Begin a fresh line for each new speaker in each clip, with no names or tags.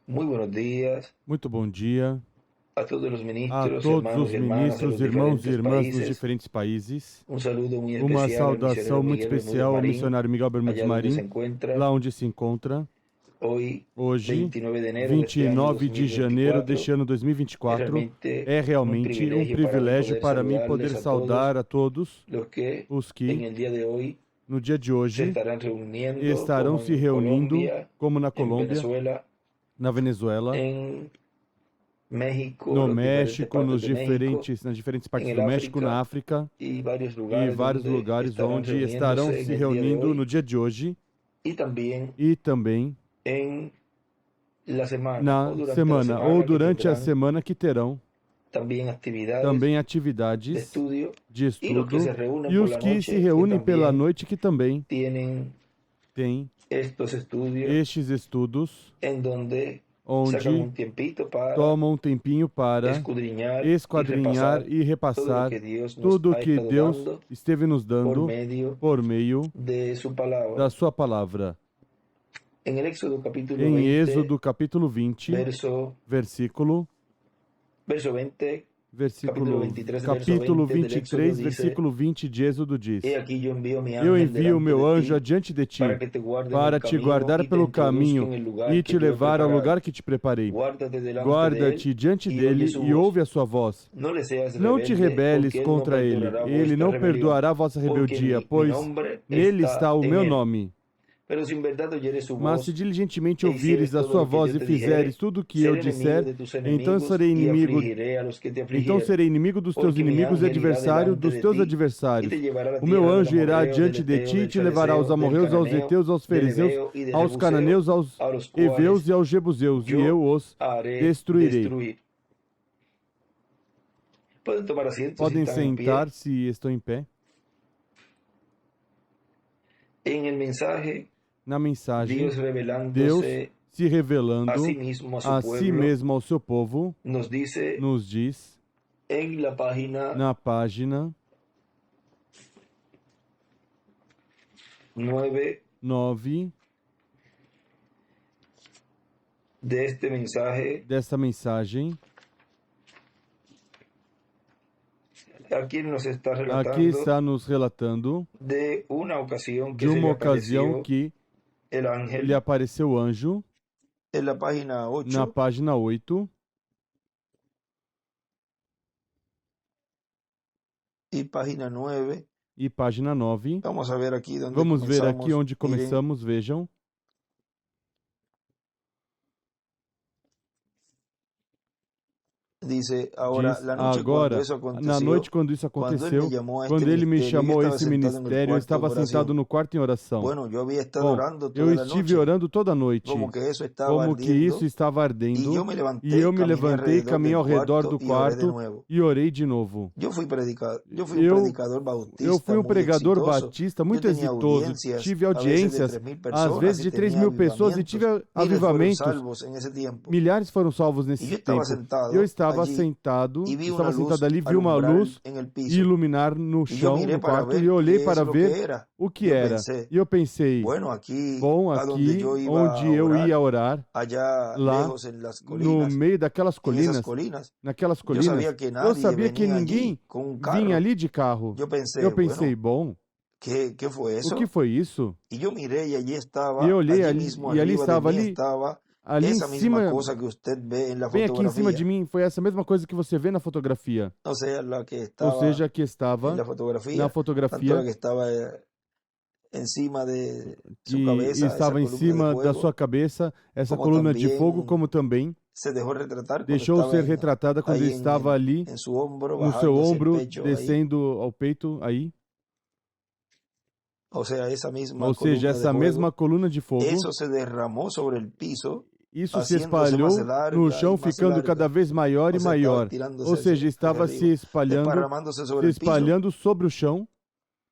Muy buenos días
Muito bom dia
a todos los
a
ministros,
todos
hermanos
os
y hermanas de
ministros,
los
irmãos e
diferentes
irmãs nos
países.
diferentes países.
Un saludo muy
Uma
especial al
saudação
misionero
muito
Miguel Bermúdez
especial ao
Marín,
missionário Miguel Bermudes
allá donde se
Marim,
encuentra,
lá onde se encontra,
hoy,
hoje,
29 de enero de este año
29 de janeiro
2024.
deste ano
Es
2024.
realmente
É
un
realmente um
privilegio para mí
privilégio
poder
para mim poder
saludarles a todos
saudar a todos
los que
os
en
que,
el día de hoy
no dia de
se
hoje,
estarán reuniendo,
estarão
como
se
en
reunindo,
Colombia,
como na
en
Colômbia,
Venezuela,
na Venezuela,
en México,
no
las diferentes
México,
partes de México,
nas diferentes
en
partes
el
do México, na
África
África
y varios
e
lugares
vários
donde
lugares
estarán
onde estarão
reuniéndose en
se
el día de
reunindo no
hoy
dia de hoje
y también
e também
en la semana o
na
durante la
semana ou
semana que
durante a
tendrán
semana que terão
también actividades
também
de
atividades
estudio
de
y los que
estudo
se reúnen
e
por
os
la
que se
noche que
reúnem pela
también
noite que também
tienen
têm
estos estudios
estes estudos
en donde sacan
onde
un tiempito para
tomam um tempinho para
escudriñar y
esquadrinhar
repasar
e
todo lo
repassar
que Dios nos
tudo o
ha
que
estado
Deus
dando
esteve nos
por
dando
medio
por meio
de su
da
palabra.
sua palavra.
En el Éxodo capítulo
Em
20,
Êxodo capítulo 20,
verso
versículo
Verso 20, capítulo
Versículo,
23, verso
capítulo
20 del Éxodo
23,
dice:
versículo 20 de Êxodo
He
diz:
aquí yo envío mi
Eu
ángel
envio o
delante de
meu anjo
ti
adiante de
para
ti,
que te guarde en el
para te
camino
guardar
y te
pelo
introduzca
caminho
en el lugar
e
que
te
yo he
levar ao
preparado.
lugar que te preparei.
Guárdate delante de él
Guarda-te diante
y oye
dele
su
e
voz.
ouve a sua voz.
No le seas
Não te
rebelde,
rebeles
porque él no
contra ele.
perdonará
Ele
vuestra
não
rebelión,
perdoará a vossa
porque
rebeldia,
mi
pois
nombre
nele
está
está o
en
meu
él.
nome.
Pero si en verdad oyeres su
Mas se
voz
diligentemente
e
ouvires
hicieres
a
todo
sua
lo que
voz
yo
e
te
fizeres
dijere,
tudo o que eu
seré enemigo
disser,
de tus
então
enemigos
serei
y
inimigo.
afligiré a los que te
Então
afligieren.
serei inimigo dos teus
Porque mi
inimigos e
ángel irá
adversário
delante
dos
de
teus
ti y te
adversários.
llevará a la
O meu
tierra del
anjo irá
amorreo, del
diante de ti
eteo,
e
del
te levará aos
fereceo, del
amorreus, aos
cananeo,
heteus, aos
del
fariseus,
heveo y del
aos
jebuseo,
cananeus, aos
a los
heveus
cuales
e aos jebuseus, e
yo
eu os
haré
destruirei.
destruir. Pueden tomar asiento si
Podem
están en pie.
sentar se estão em pé.
En el mensaje,
Na mensagem,
Dios
Deus
revelándose
se
a sí
revelando
mismo a su
a si
pueblo,
mesmo ao seu povo,
nos dice
nos diz
en la página
na página
9
9
de este mensaje,
desta mensagem.
aquí nos está
Aqui
relatando
está nos relatando
de una ocasión que
de
se le
uma ocasião
apareció
que
el
lhe
ángel
apareceu o anjo
en la página
na
8
página 8
y página 9.
e página 9.
Vamos a ver aquí donde
Vamos ver aqui
comenzamos.
onde
Miren,
começamos, vejam.
dice ahora,
Diz,
la noche cuando
agora,
eso
na
aconteció,
noite quando isso
cuando él me
aconteceu,
llamó a este
quando ele me
ministerio, yo
chamou a
estaba
esse
sentado en el
ministério, eu
cuarto
estava
de
sentado
oración.
no quarto em oração.
Bueno, yo había estado
Bom,
orando
eu
toda la
estive
noche,
orando toda a noite,
como que eso estaba
como que isso
ardiendo,
estava
y
ardendo,
yo me
e
levanté
eu
y
me
caminé
levantei,
alrededor
caminhei
del
ao redor
cuarto
do
y oré de
quarto
nuevo.
e orei de novo.
Yo fui un
Eu,
predicador
eu
bautista
fui um
muy
pregador
exitoso.
batista
Yo
muito
tenía
exitoso,
audiencias,
tive
a veces de
audiências,
3.000
às
personas,
vezes
y
de 3
tenía
mil pessoas e tive
avivamientos. Miles fueron
avivamentos.
salvos en ese tiempo.
Milhares foram salvos
Y
nesse
yo estaba
tempo. Eu estava
allí
sentado,
y vi una
estava sentado
luz
ali, vi uma
alumbrar
luz
en el piso.
iluminar no
Y yo
chão,
miré
no
para
quarto, e
ver
eu olhei
qué es
para
lo
ver
que era.
o que
Yo
era.
pensé,
E eu pensei,
bueno, aquí
bom,
a donde
aqui
yo iba
onde
a
eu ia
orar,
orar,
allá
lá
lejos en las
no
colinas,
meio daquelas
en esas
colinas,
colinas, yo sabía que
eu
nadie
sabia que
venía allí
ninguém
con un
vinha
carro.
ali de carro.
Yo
Eu
pensé,
pensei,
bueno,
bom,
¿qué fue
o que
eso?
foi isso?
Y yo miré y allí
E eu
estaba,
olhei
allí
ali,
mismo
e ali
arriba de
estava
mí estaba
ali em
esa misma
cima,
cosa que usted ve en la
bem aqui em cima de
fotografía.
mim, foi essa mesma coisa que você vê na fotografia.
O sea, la que
Ou
estaba
seja, que
en
estava
la
na
fotografía, tanto la
fotografia,
que estaba encima de su
que
cabeza, esa
estava em
columna de
cima da
fuego,
sua cabeça, essa
como
coluna de fogo,
también
como também
se dejó retratar cuando
deixou
estaba
ser retratada quando
ahí
ele estava ali
en su hombro,
no seu
bajando hacia el
ombro,
pecho, ahí.
descendo ao peito, aí.
O sea, essa mesma
Ou seja,
columna de
essa mesma
fuego,
coluna de fogo,
eso se derramó sobre el piso,
isso se
haciéndose más
espalhou no
larga
chão,
y más
ficando cada
larga.
vez maior
O
e
sea, estaba
maior.
tirándose
Ou seja,
hacia
estava se
arriba,
espalhando,
desparramándose
se
sobre el piso.
espalhando sobre o chão,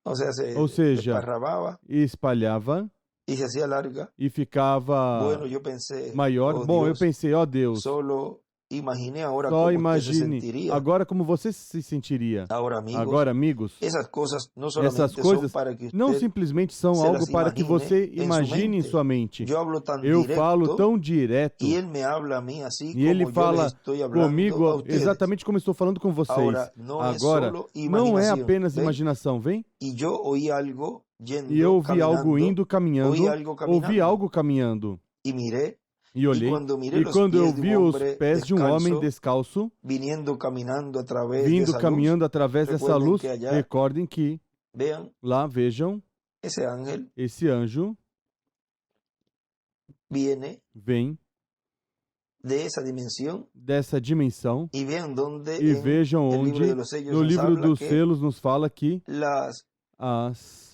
O sea,
ou
se
seja,
desparramaba
espalhava
y se hacía larga.
e ficava
Bueno, yo pensé,
maior.
oh
Bom, eu
Dios,
pensei, ó Deus,
solo imagine ahora
Só
cómo usted se
imagine
sentiría.
agora como você se sentiria.
Ahora, amigos,
Agora, amigos,
esas cosas no
essas
solamente son
coisas
para que
não
usted
simplesmente são
se
algo
las
para que
imagine
você
en su
imagine em
mente.
sua mente.
Yo hablo tan
Eu falo
directo
tão direto
y él me habla a mí así
e ele
como yo les
fala
estoy hablando a
comigo
ustedes.
exatamente como estou falando com vocês.
Ahora, no es
Agora,
solo
não é
imaginación.
apenas
¿Ven?
imaginação, vem?
Y yo oí algo
E eu
yendo,
ouvi algo
caminando,
indo,
oí
caminhando,
algo
ouvi
caminando.
algo caminhando.
Y miré,
E
y
olhei,
cuando miré
e
los
quando eu
pies de
vi
un
os
hombre
pés de um homem
descalzo,
descalço,
viniendo caminando a través de
vindo
esa luz,
caminhando através dessa
recuerden
luz,
que allá,
recordem que
vean,
lá, vejam,
ese ángel
esse anjo
viene
vem
de esa dimensión
dessa dimensão
y vean donde
e
en
vejam
el libro de
onde
los sellos
no
nos
livro
habla
dos
que
selos nos fala que
las
as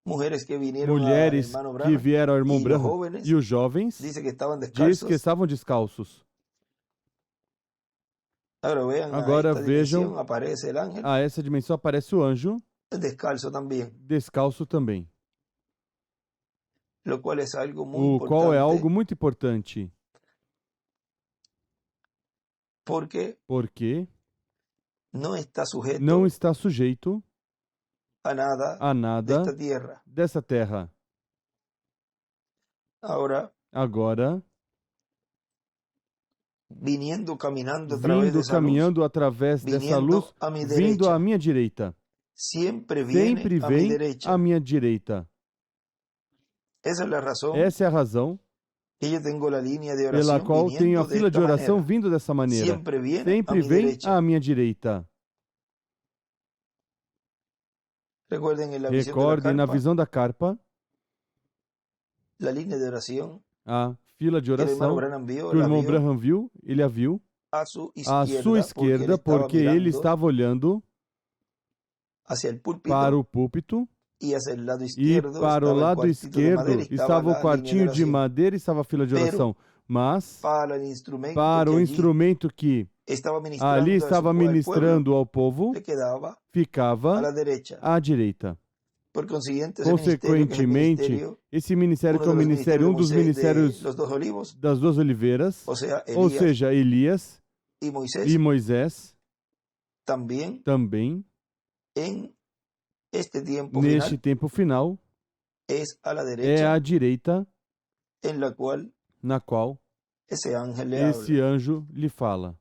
mujeres que vinieron al
mulheres
hermano
que
Branham
vieram ao irmão
y los
Branham
jóvenes
e os jovens
dice que estaban
diz
descalzos.
que estavam descalços.
Ahora vean, a
Agora
esta dimensión
vejam,
aparece el ángel
a essa dimensão aparece o anjo
descalzo también,
descalço também,
lo cual es algo muy
o qual é algo
importante
muito importante,
porque
porque
no está sujeto
não está sujeito
a nada
a
de
nada
esta tierra.
dessa terra.
Ahora,
Agora,
viniendo caminando a través de
vindo
esa luz,
caminhando através dessa
viniendo
luz,
a mi
vindo à
derecha,
minha direita.
siempre viene
Sempre
a mi
vem
derecha.
à minha direita.
Esa es la razón
Essa é a razão
que yo tengo la línea de
pela
oración
qual tenho a
viniendo de
fila de
esta
oração
manera.
vindo dessa maneira.
Siempre viene a
Sempre
mi
vem
derecha.
à minha direita.
Recuerden en la visión de la
Recordem, na
carpa,
visão da carpa,
la línea de oración
a fila de
que el hermano
oração
Branham vio,
que o
la
irmão
vio
Branham viu, ele a viu
a su
à sua esquerda, porque ele estava olhando
hacia el púlpito
para o púlpito
y hacia el lado
e
izquierdo
para o
estaba el
lado
cuartito de
esquerdo
madera y
estava o
la línea
quartinho de
oración.
madeira e estava a fila de
Pero,
oração. Mas,
Para el instrumento
para
que
o
allí
instrumento que
estaba ministrando
ali
a
estava
al pueblo,
ministrando ao povo,
le quedaba a
ficava
la derecha.
à direita.
Por consiguiente, ese ministerio, que es el
Consequentemente,
ministerio,
esse ministério que é
uno
o
de los
ministério, um dos
de
ministérios
los dos olivos,
das duas oliveiras,
o sea,
ou
Elías
seja, Elias
y Moisés,
e Moisés,
también
também,
en este tiempo
neste
final,
tempo final,
es a la
é
derecha
à direita
en la cual
na qual
ese ángel le
esse
habla.
anjo lhe fala.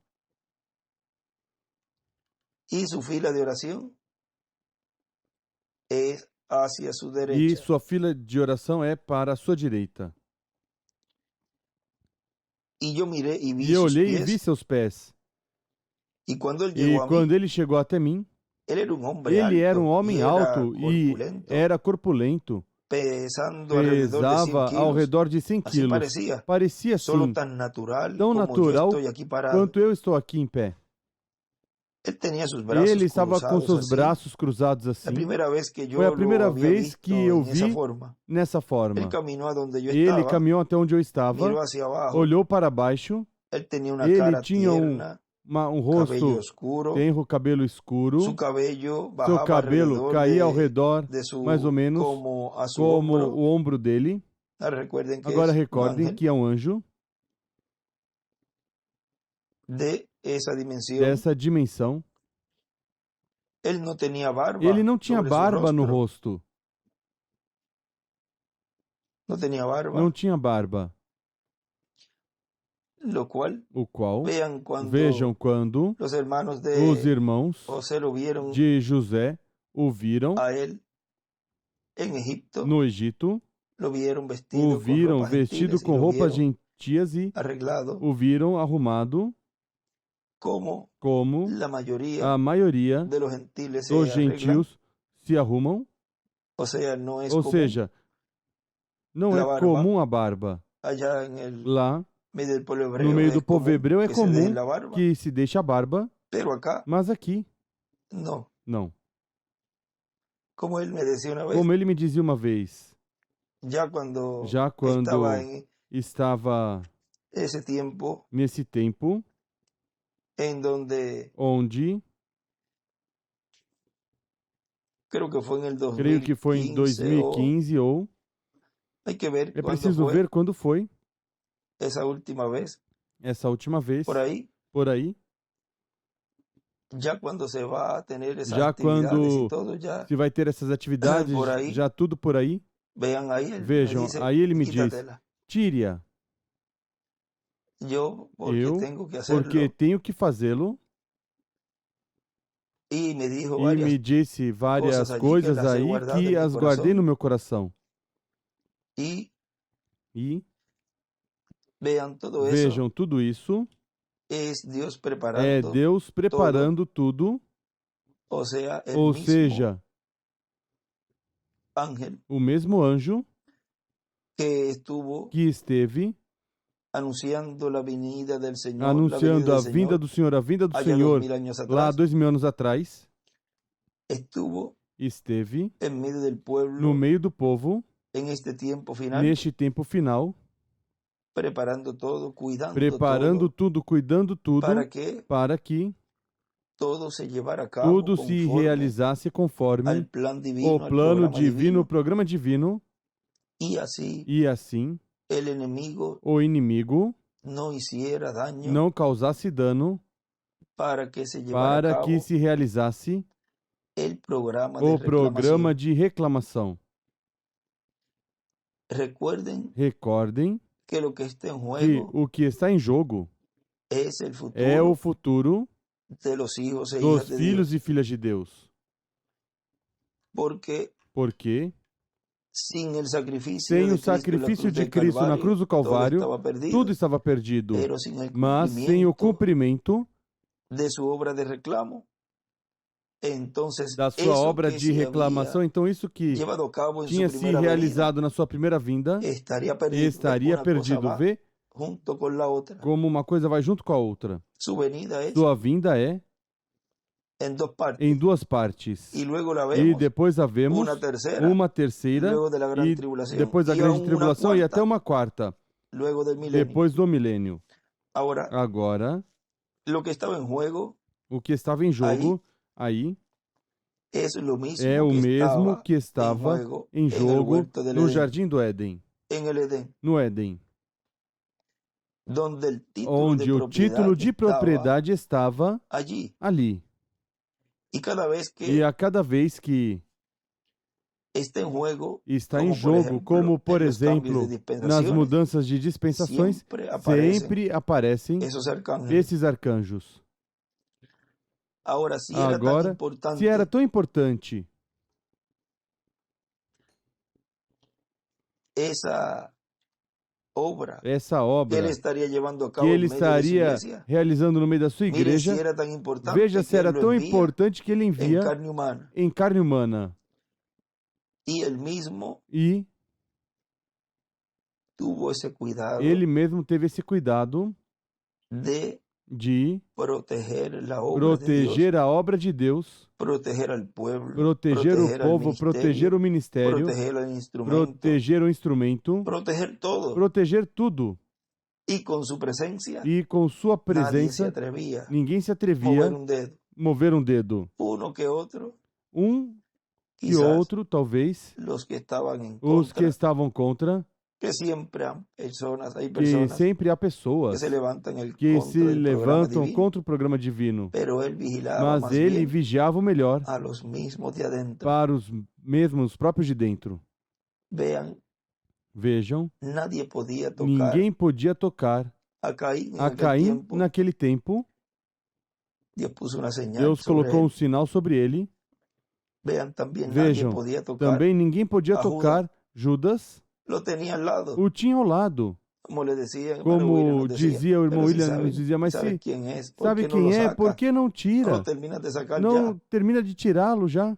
Y su fila de oración es hacia su
E
derecha.
sua fila de oração é para a sua direita.
Y yo miré y vi
E eu
sus
olhei e vi
pies.
seus pés.
Y cuando él
E
llegó a mí,
quando ele chegou até mim,
él era un hombre
ele era
alto
um homem
y era
alto e
corpulento,
era corpulento.
pesando alrededor de 100
Pesava ao
kilos.
redor de 100
Así
quilos.
parecía,
Parecia
solo
assim,
tan natural
tão
como
natural
yo estoy aquí parado.
quanto eu estou aqui em pé.
Él tenía sus brazos
Ele estava com
cruzados
seus
así.
braços cruzados
La
assim.
primera vez que yo
Foi a
lo
primeira
había
vez
visto
que eu
en esa
vi
forma.
nessa forma.
Él caminó a donde yo
Ele
estava,
caminhou até onde eu estava,
miró hacia abajo.
olhou para baixo,
Él tenía una
ele
cara
tinha
tierna,
um
cabello
rosto
oscuro.
tenro, cabelo escuro,
Su cabello
seu
bajaba
cabelo
alrededor
caía ao redor,
de su,
mais ou menos,
como a su
como
hombro.
o ombro dele.
Ahora recuerden que
Agora
es un
recordem
ángel
que é um anjo
de esa dimensión.
dessa dimensão.
Él no tenía barba
Ele não tinha
sobre su
barba no
rostro.
rosto,
No tenía barba,
não tinha barba,
lo cual,
o qual,
vean cuando
vejam quando
los hermanos
os
de
irmãos
José lo vieron
de José o viram
a él en Egipto,
no Egito,
lo vieron vestido
o
con
viram
ropas
vestido
gentiles y
com
lo
roupas
vieron
gentias e
arreglado
o viram arrumado
como
como
la mayoría
a maioria
de los gentiles se
dos
arreglan.
gentios se arrumam.
O sea, no es
Ou
común
seja, não
La
é
barba.
comum a barba.
allá en el
Lá,
medio del pueblo hebreo,
no meio
es
do povo
común
hebreu é
que se deje
comum
la barba,
que se deixe a barba,
pero acá
mas aqui
no.
não.
Como él me decía una vez,
Como ele me dizia uma vez,
ya cuando
quando
estaba en
estava
ese tiempo
nesse tempo
en donde
onde,
creo que fue en el 2015,
creio que foi em 2015 ou
hay que ver
é
cuándo
preciso
fue
ver quando foi
esa última vez,
essa última vez,
por ahí,
por aí.
Ya cuando se va a tener esas
Já
actividades y
quando
todo, ya
se vai ter essas atividades,
por ahí,
já tudo por aí.
vean ahí, él me
Vejam,
dice,
aí ele me diz,
quítatela.
tire-a.
Yo, porque
Eu,
tengo que
porque
hacerlo,
tenho que fazê-lo.
y me dijo
E me
varias
disse várias
cosas allí que
coisas
las he
aí
guardado
que
en mi
as guardei no
corazón,
meu coração.
y
E
vean, todo eso
vejam, tudo isso
es Dios
é
preparando
Deus
todo,
preparando tudo,
o sea, el
ou
mismo
seja,
ángel
o mesmo anjo
que estuvo
que esteve
anunciando la venida del Señor, la venida
anunciando
del
a vinda
Señor
do Senhor, a vinda do
allá
Senhor
2000 años
lá
atrás,
2000 anos atrás,
estuvo
esteve
en medio del
no
pueblo
meio do povo,
en este tiempo final,
neste tempo final,
preparando todo, cuidando
preparando
todo,
tudo, cuidando tudo,
para que
que
todo se llevara a cabo
tudo se
conforme
realizasse
al
conforme
plan
o
divino, al
plano
programa
divino, o
divino,
programa divino,
y así
e assim
el enemigo
o inimigo
no hiciera daño
não causasse dano
para que se llevara a
para que
cabo
se realizasse
el programa de
o programa
reclamación.
de reclamação.
Recuerden
Recordem
que lo que está en
que
juego
o que está em jogo
es el
é o
futuro
futuro
de los hijos e hijas
dos
de
filhos
Dios,
e filhas de Deus.
porque
Porque
sin el sacrificio
sem
de
o
Cristo en la
sacrifício
cruz
de
del
Cristo na cruz do
todo
Calvário,
estaba perdido,
tudo estava perdido.
pero sin el
Mas sem o
cumplimiento
cumprimento
de su obra de reclamo, entonces
da sua
eso
obra
que
de
se
reclamação,
había
então isso que
llevado a cabo en su
tinha se
primera venida
realizado na sua primeira vinda
estaría perdido.
estaria
Una cosa
perdido.
va
Vê
junto con la otra.
como uma coisa vai junto com a outra.
Su venida es
Sua vinda é
en dos partes,
em duas partes.
y luego la
E
vemos
depois havemos
una tercera,
uma terceira,
luego de la gran
e
tribulación,
depois da
y
grande
aún una
tribulação, e até
cuarta,
uma quarta,
luego del milenio.
depois do milênio.
Ahora,
Agora,
lo que estava em jogo
o que estava em jogo aí
es lo mismo
é o
que
mesmo
estaba
que estava em
en el
jogo
huerto del
no
Edén,
Jardim do Éden,
en el Edén,
no Éden,
donde el título
onde
de
o título de
estaba
propriedade estava
allí.
ali.
Y cada vez
E
que
a cada vez que
está em jogo,
está em jogo, como por
en los cambios
exemplo
de dispensaciones,
nas mudanças de dispensações, sempre aparecem
esos arcángeles.
esses arcanjos.
Ahora, si era tan
Agora,
importante
se era tão importante
essa obra
essa
que
obra
ele estaria llevando a
que
cabo
ele
en medio de su
estaria
iglesia,
realizando no meio da sua
miren,
igreja,
si era tan importante
veja se
que
era
él lo
tão
envía
importante que ele
en
envia
carne humana,
em carne humana.
y él mismo
E
tuvo ese cuidado
ele mesmo teve esse cuidado
de
de
proteger la obra de Dios,
proteger a obra de Deus,
proteger al pueblo,
proteger o
al
povo, proteger
ministerio,
o ministério,
proteger al instrumento,
proteger o instrumento,
proteger todo.
proteger tudo.
Y con su presencia,
E com sua
nadie se
presença,
atrevía
ninguém se
a
atrevia
mover un dedo.
mover um dedo.
Uno que otro,
Que
quizás
outro, talvez,
los que estaban en
os que
contra,
estavam contra,
que siempre hay
que
personas
sempre há
que
pessoas
se levantan
que
contra
se
el programa
levantam
divino,
contra o programa divino,
pero él vigilaba
mas
más
ele
bien
vigiava o melhor
a los mismos de adentro.
para os mesmos próprios de dentro.
Vean,
Vejam,
nadie podía tocar
ninguém podia tocar
a Caín en
a
aquel
Caim
tiempo.
naquele tempo.
Dios puso una señal
Deus
sobre
colocou
él.
um sinal sobre ele.
Vean, también
Vejam,
nadie podía tocar.
também ninguém podia
a
tocar Judas.
Lo tenía al lado.
O tinha ao lado.
Como le decía, hermano William
Como
nos decía,
dizia o irmão
pero si
William,
sabe-
nos dizia, mas
sabe
se
quién es, ¿por
sabe
qué no lo
quem é,
saca?
por que não
No lo
tira?
terminas de sacar
Não
ya.
termina de tirá-lo já.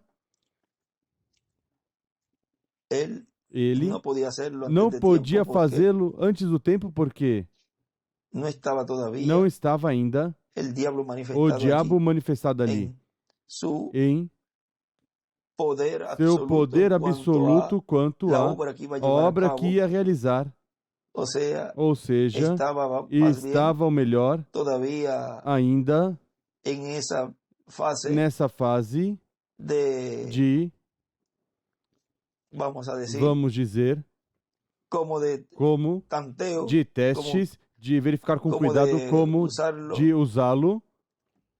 Él
Ele
no podía hacerlo antes
não
de
podia
tiempo porque
fazê-lo antes do tempo porque
no estaba todavía
não estava ainda
el diablo
o
manifestado
diabo
allí
manifestado ali
en su
em
poder
seu
absoluto
poder
en cuanto
absoluto
a
quanto
la
à
obra que iba a
a
llevar a
obra
cabo.
que ia realizar.
O sea,
Ou seja,
estaba más bien
estava o melhor
todavía
ainda
en esa fase
nessa fase de,
vamos a decir,
vamos dizer,
como de
como
tanteo,
de
como
testes, de verificar com cuidado como de usá-lo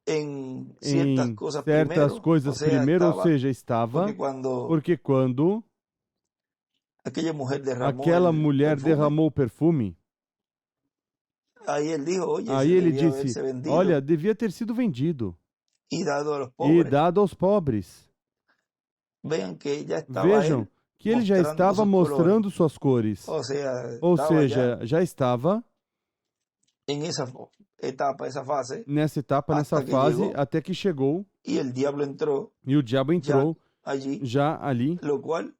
em
em certas coisas primeiro, ou seja, estava, porque quando aquela mulher derramou o perfume,
aí
ele disse, olha, devia ter sido vendido e dado aos pobres. Vejam que ele já estava mostrando suas cores, ou seja, já estava nessa etapa, nessa fase, até que chegou, e o diabo entrou já ali,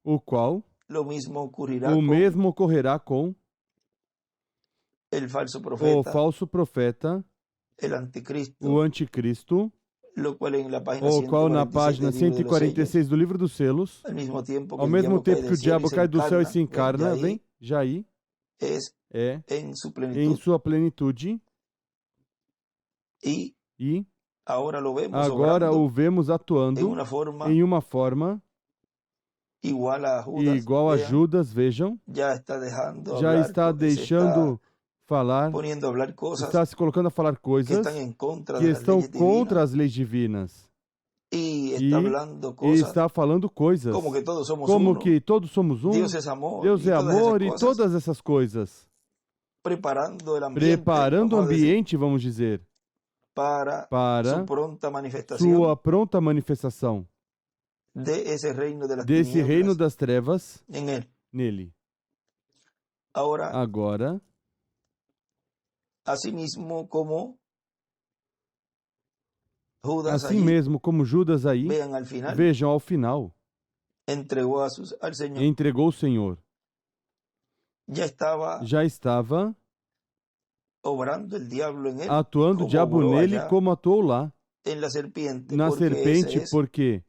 o qual o mesmo ocorrerá com o falso profeta, o anticristo, o qual na página 146 do livro dos selos, ao mesmo tempo que o diabo cai do céu e se encarna, vem, já aí, é em sua plenitude, e agora o vemos atuando em uma forma igual a Judas, vejam, já está deixando falar, está se colocando a falar coisas que estão contra as leis divinas. E está falando coisas como que todos somos um, Deus é amor e todas essas coisas. Preparando o ambiente, vamos dizer, para sua pronta manifestação desse reino das trevas nele. Agora, assim mesmo como Judas aí, vejam ao final, entregou o Senhor. Já estava atuando o diabo nele como atuou lá, na serpente, porque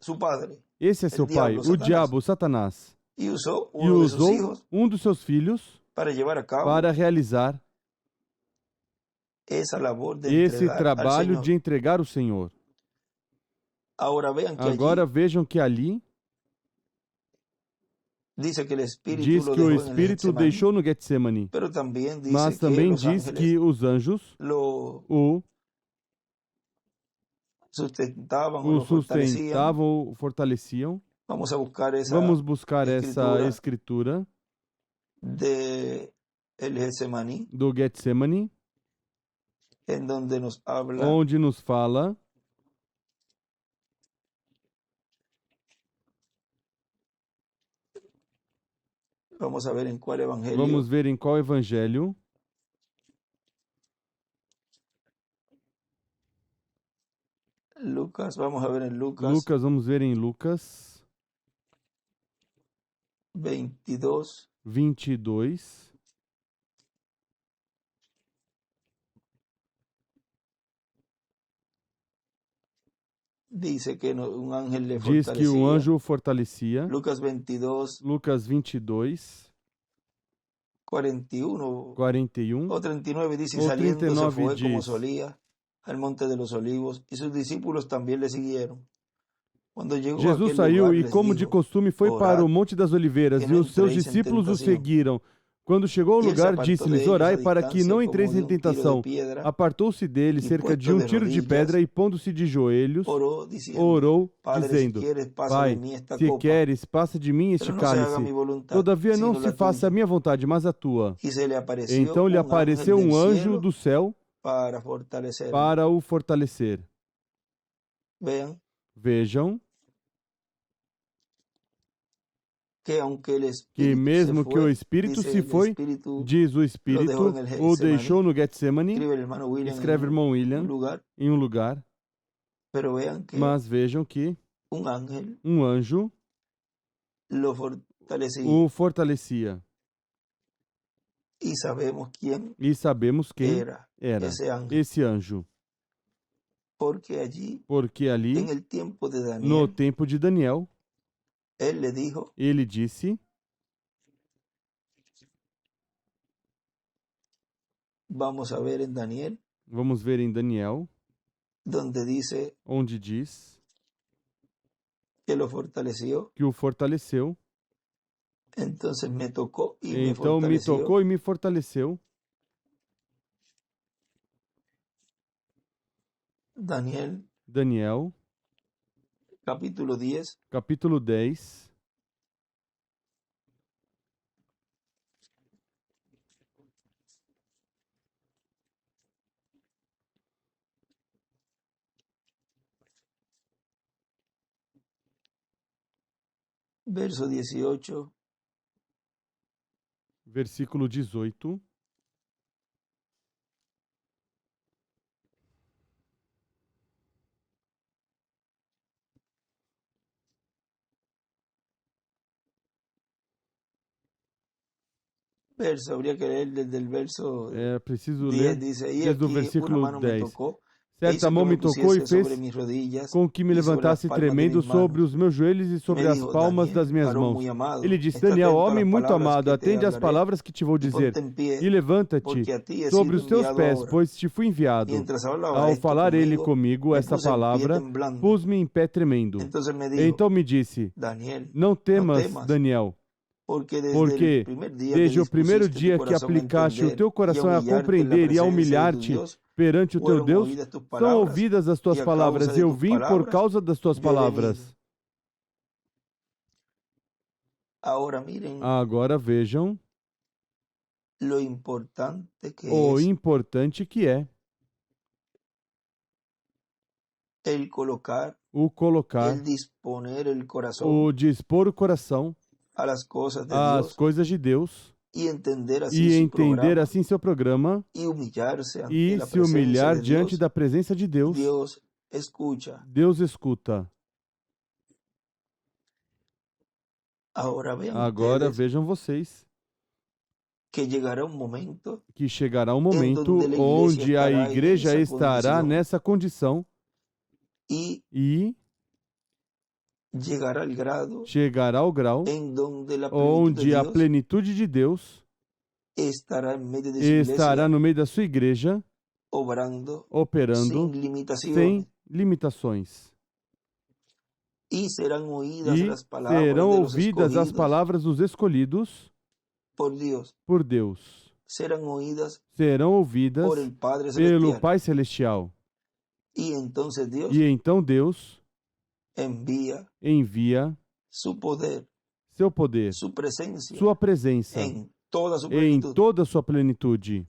esse é seu pai, o diabo, Satanás, e usou um dos seus filhos para realizar esse trabalho de entregar o Senhor. Agora vejam que ali diz que o Espírito deixou no Getsemane, mas também diz que os anjos o sustentavam, o fortaleciam. Vamos buscar essa escritura do Getsemane, onde nos fala Vamos ver em qual evangelho.
Lucas, vamos ver em Lucas.
Lucas, vamos ver em Lucas
22. Diz que um
anjo o fortalecia.
Lucas 22.
41.
O 39 diz, saliendo se fue como solía al monte de los olivos, y sus discípulos también le siguieron.
Jesus saiu e, como de costume, foi para o Monte das Oliveiras, e os seus discípulos o seguiram. Quando chegou ao lugar, disse-lhes, orai para que não entreis em tentação. Apartou-se dele cerca de um tiro de pedra e, pondo-se de joelhos, orou, dizendo, Pai, se queres, passa de mim este cálice. Todavia não se faça a minha vontade, mas a tua. Então lhe apareceu um anjo do céu para o fortalecer. Vejam que mesmo que o Espírito se foi, diz o Espírito, o deixou no Getsemane, escreve o irmão William, em um lugar, mas vejam que um anjo o fortalecia.
E
sabemos quem era esse anjo. Porque ali, no tempo de Daniel, ele disse,
vamos
ver em Daniel, onde diz que o fortaleceu.
Então me tocou e
me fortaleceu. Daniel,
capítulo 10,
capítulo 10,
verso 18,
versículo 18.
habría que leer desde el verso
É preciso
10,
ler
dice, y
desde o
aquí una
versículo
mano me
10.
tocó,
Certa mão me tocou e fez
sobre mis rodillas
com que me
y sobre las
levantasse
palmas de
tremendo
mis
sobre
manos.
os meus joelhos e sobre
Me
as
dijo,
palmas das
Daniel,
minhas
varón
mãos.
muy amado,
Ele disse,
está
Daniel,
atento a
homem
las
muito
palabras
amado,
que te
atende às
hablaré
palavras que te vou
y
dizer,
ponte en pie,
e levanta-te
porque a ti he
sobre
sido
os teus
enviado
pés,
ahora.
pois te fui enviado.
Mientras hablaba
Ao
esto
falar ele
conmigo,
comigo
me
essa
puse en pie
palavra,
temblando.
pus-me em pé tremendo.
Entonces me dijo,
Então me disse,
Daniel,
não
no
temas,
temas,
Daniel,
porque desde el
porque
primer día que
desde o primeiro
dispusiste tu
dia que
corazón a
aplicaste o
entender
teu
y a
coração a
humillarte en la
compreender e a
presencia de tu
humilhar-te
Dios,
perante o teu
fueron
Deus,
oídas tus
são
palabras,
ouvidas as tuas
y a causa
palavras,
de
e eu
tus
vim por
palabras,
causa das tuas
yo he venido.
palavras.
Ahora miren
Agora vejam
lo importante que
o
es
importante que é
el colocar,
o colocar,
el disponer el corazón
o dispor o coração
a las cosas de
às
Dios
coisas de Deus
y entender así
e
su
entender
programa
assim seu programa
y humillarse ante
e
la
se
presencia
humilhar
de
diante
Dios.
da presença de Deus.
Dios escucha.
Deus escuta.
Ahora vean
Agora
ustedes
vejam vocês
que llegará un momento
que chegará um momento
donde
onde a
a
igreja
igreja
estará nessa condição
y
e
llegará al grado
chegará ao grau
en donde la plenitud de
onde a
Dios
plenitude de Deus
estará en medio de su
estará
iglesia,
no meio da sua igreja, operando
sin limitaciones,
sem limitações.
y serán oídas
E
las palabras
serão
de los
ouvidas as
escogidos
palavras dos escolhidos por Deus.
serán oídas
Serão ouvidas
por el Padre
pelo
Celestial.
Pai Celestial.
Y entonces Dios
E então Deus envia
su poder,
seu poder,
su presencia
sua presença
en toda su
em
plenitud.
toda a sua plenitude.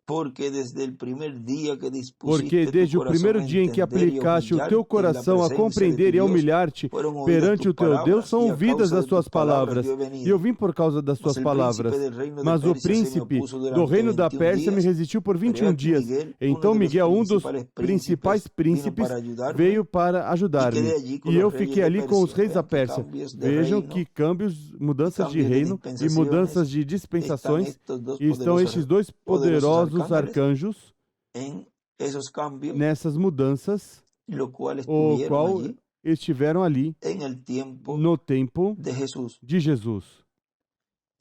Porque desde el primer día que
Porque
dispusiste
desde
tu
o primeiro
corazón a
dia em que
entender y
aplicaste o teu
humillarte en la
coração a
presencia de
compreender
tu
e a
Dios,
humilhar-te
fueron oídas
perante
tus
o teu Deus,
palabras,
são
y a
ouvidas
causa
as
de
tuas
tus palabras
palavras.
yo he
E
venido.
eu vim por causa das
Mas
tuas
el
palavras.
príncipe del reino de
Mas o
Persia se me
príncipe
opuso
do
durante
reino da
21
Pérsia me
días.
resistiu por
Pero he
21
aquí
dias.
Miguel,
Então
uno de los
Miguel, um dos
principais
príncipes,
para ayudarme,
veio para ajudar-me.
quedé allí con
E
los
eu
reyes
fiquei
de
ali com os
Persia.
reis da
Vean que
Pérsia.
cambios de
Vejam
reino
que câmbios, mudanças de
cambios de
reino e
dispensaciones
mudanças de
están
dispensações.
estos dos
E estão estes dois poderosos arcanjos
en esos cambios,
nessas mudanças,
lo cual
o
estuvieron
qual
allí
estiveram ali
en el tiempo
no tempo
de Jesús.
de Jesus.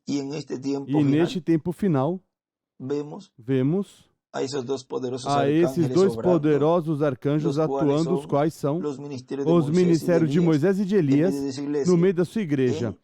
Y en este tiempo
E
final
neste tempo final, vemos
a esos dos poderosos
a esses
arcángeles
dois
obrando,
poderosos arcanjos
los cuales
atuando, os
son
quais são
los ministerios
os ministérios de Moisés e de
en medio
Elias
de su iglesia,
no meio da sua igreja.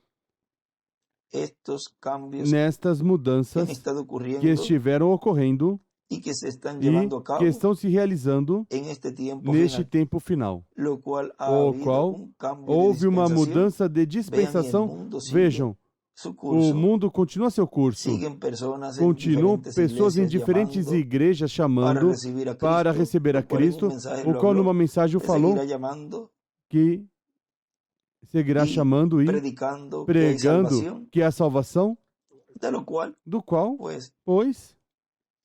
estos cambios
Nestas
que han
mudanças
estado ocurriendo
que estiveram ocorrendo
y que se están
e
llevando a cabo
que estão se realizando
en este tiempo
neste
final,
tempo final,
lo cual ha
o
habido
qual
un cambio de
houve uma
dispensación.
mudança de
Vean, y el
dispensação.
mundo sigue
Vejam,
su
o
curso.
mundo continua seu curso.
Siguen personas en
Continuam
diferentes
pessoas em
iglesias
diferentes
llamando
igrejas
para
chamando
recibir a Cristo,
para receber a
lo cual en un
Cristo,
mensaje
o
lo
qual
habló,
numa mensagem
que
falou
seguirá llamando
que seguirá
y
chamando e
predicando que hay
pregando
salvación,
que há salvação,
de lo cual,
do qual,
pues,
pois,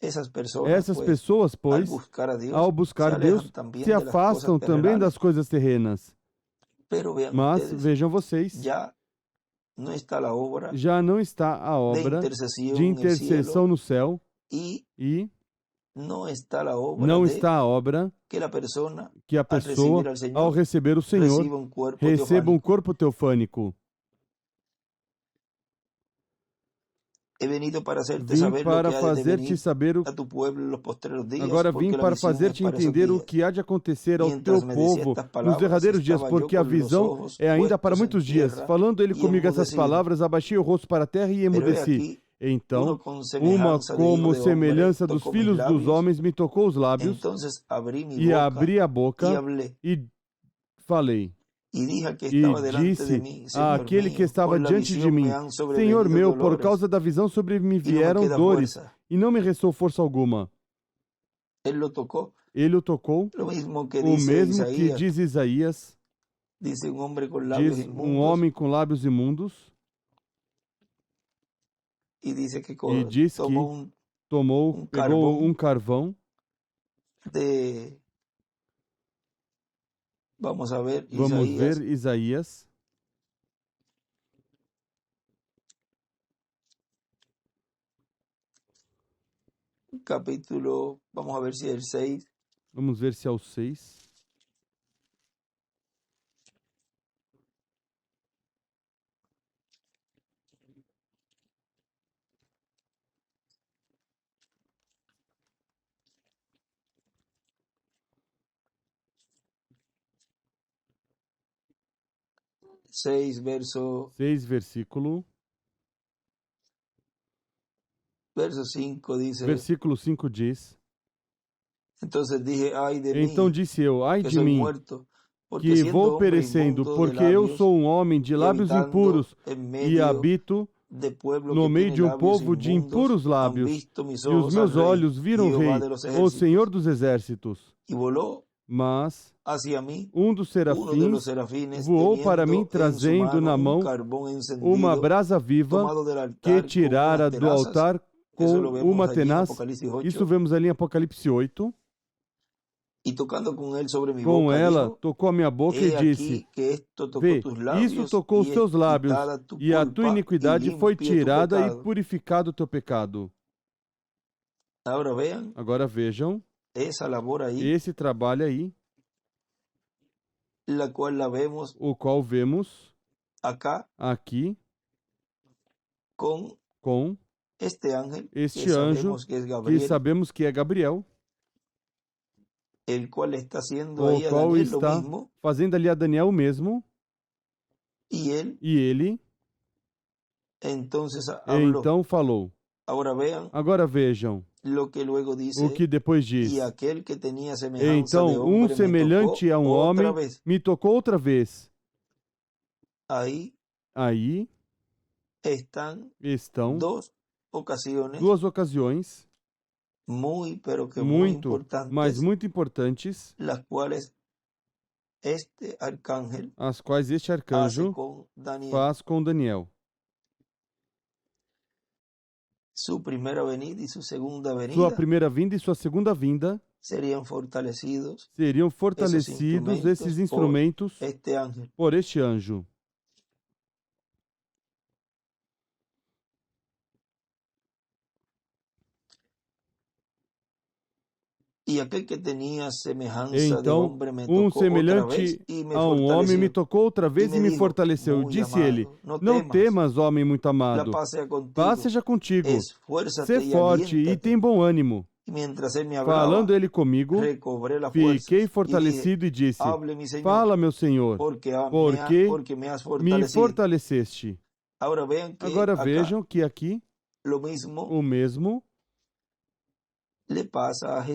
essas
essas pessoas,
al
pois,
buscar a Dios,
ao buscar
se
Deus,
alejan también
se
de las
afastam
cosas
também
terrenales.
das coisas terrenas.
Pero vean
Mas
ustedes,
vejam vocês,
ya no está la obra
já não está a
de
obra
intercesión
de
en el
intercessão
cielo
no céu
y
e
no está la obra
não
de
está a obra
que la persona,
que a
al
pessoa,
recibir al Señor,
ao receber o Senhor,
reciba un cuerpo
receba um
teofánico.
corpo teofânico.
He venido para hacerte
Vim
saber lo
para
que ha de
fazer-te
venir
saber
a tu pueblo en los postreros días,
Agora
porque
vim
la
para
visión es
fazer-te
para esos
entender o
días.
que há de acontecer ao
Mientras
teu
me decía
povo
estas
nos
palabras,
derradeiros dias,
estaba
porque
yo
a
con los
visão
ojos
é ainda para
puestos en
muitos dias.
tierra
Falando ele
y
comigo essas
enmudecido.
palavras, abaixei o rosto para a terra e
Pero he
emudeci.
aquí
Então, uma como semelhança dos filhos dos homens me tocou os lábios, e abri a boca e falei. E disse àquele que estava diante de mim: Senhor meu, por causa da visão sobre mim vieram dores, e não me restou força alguma. Ele o tocou, o mesmo que diz Isaías, diz um homem com lábios imundos, e diz que pegou um carvão. Vamos ver Isaías.
Capítulo, vamos ver se é o 6.
Vamos ver se é o 6. Versículo
5 diz.
Versículo 5 diz.
Então
disse eu, ai de mim, que vou perecendo, porque eu sou um homem de lábios impuros e habito no meio de um povo de impuros lábios, e os meus olhos viram o Rei, o Senhor dos Exércitos. Mas um dos serafins voou para mim, trazendo na mão uma brasa viva que tirara do altar com uma tenaz. Isso vemos ali em Apocalipse 8. Com ela, tocou a minha boca e disse: Vê, isso tocou os teus lábios, e a tua iniquidade foi tirada e purificado o teu pecado. Agora vejam esse trabalho aí, o qual vemos aqui com este anjo, que sabemos que é Gabriel, o qual está fazendo ali a Daniel mesmo, e ele então falou. Agora vejam o que depois diz. Então, um semelhante a um homem me tocou outra vez. Aí estão duas ocasiões mas muito importantes, as quais este arcanjo faz com Daniel.
Sua primeira vinda e
sua segunda vinda seriam fortalecidos esses instrumentos por este anjo. Então, um semelhante a um homem me tocou outra vez e me fortaleceu. Disse ele: Não temas, homem muito amado. Paz seja contigo. Sê forte e tem bom ânimo. Falando ele comigo, fiquei fortalecido e disse: Fala, meu Senhor, porque me fortaleceste. Agora vejam que aqui o mesmo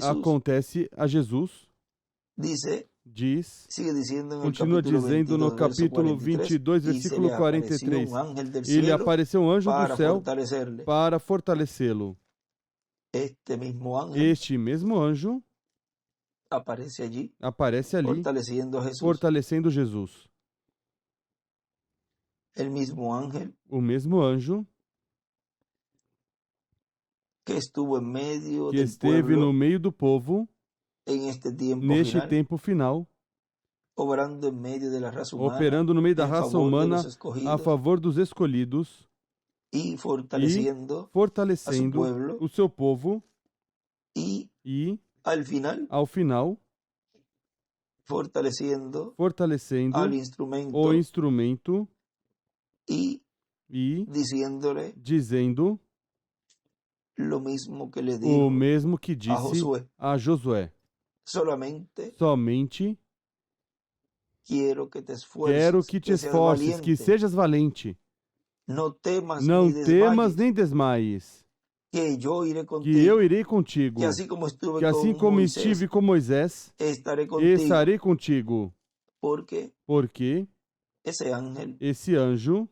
acontece a Jesus. Continua dizendo no capítulo 22, versículo 43, e lhe apareceu um anjo do céu para fortalecê-lo. Este mesmo anjo aparece ali, fortalecendo Jesus. O mesmo anjo que esteve no meio do povo neste tempo final, operando no meio da raça humana a favor dos escolhidos e fortalecendo o seu povo e, ao final, fortalecendo o instrumento e dizendo o mesmo que disse a Josué. Somente quero que te esforces, que sejas valente.
Não temas,
não
ni
temas
desmayes,
nem desmaies,
que eu irei
que
contigo,
eu irei contigo,
que assim como estuve
que assim
com
como
Moisés,
estive com Moisés,
estarei contigo,
estarei contigo.
porque
Porque
esse ángel,
esse anjo,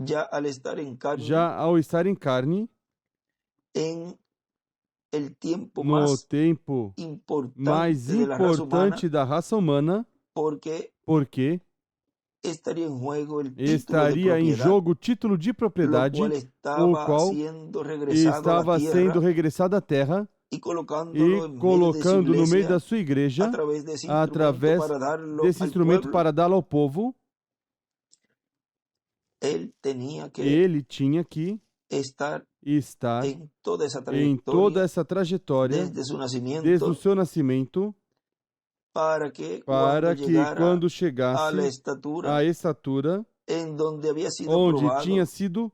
já ao estar em carne,
já ao estar em carne,
em el tiempo
no
mais
tempo mais
importante de la raza humana,
importante da raça humana,
porque
porque
estaria em jogo o título de
estaria em
propriedade,
jogo o título de
lo
propriedade,
qual
o
estava
qual
sendo regressado à
estava sendo
terra
regressado à terra
e
e
colocándolo em meio de sua
colocando no meio
igreja
da sua igreja,
através desse instrumento
através
para dar-lo
desse
ao
instrumento
pueblo.
para dá-lo ao povo.
Ele tinha que
Ele tinha que
estar
estar
em toda essa
em toda
trajetória
essa trajetória,
desde seu
desde o
nascimento,
seu nascimento,
para que
para que quando
a
chegasse
la estatura
a estatura
em donde havia sido
onde
provado
tinha sido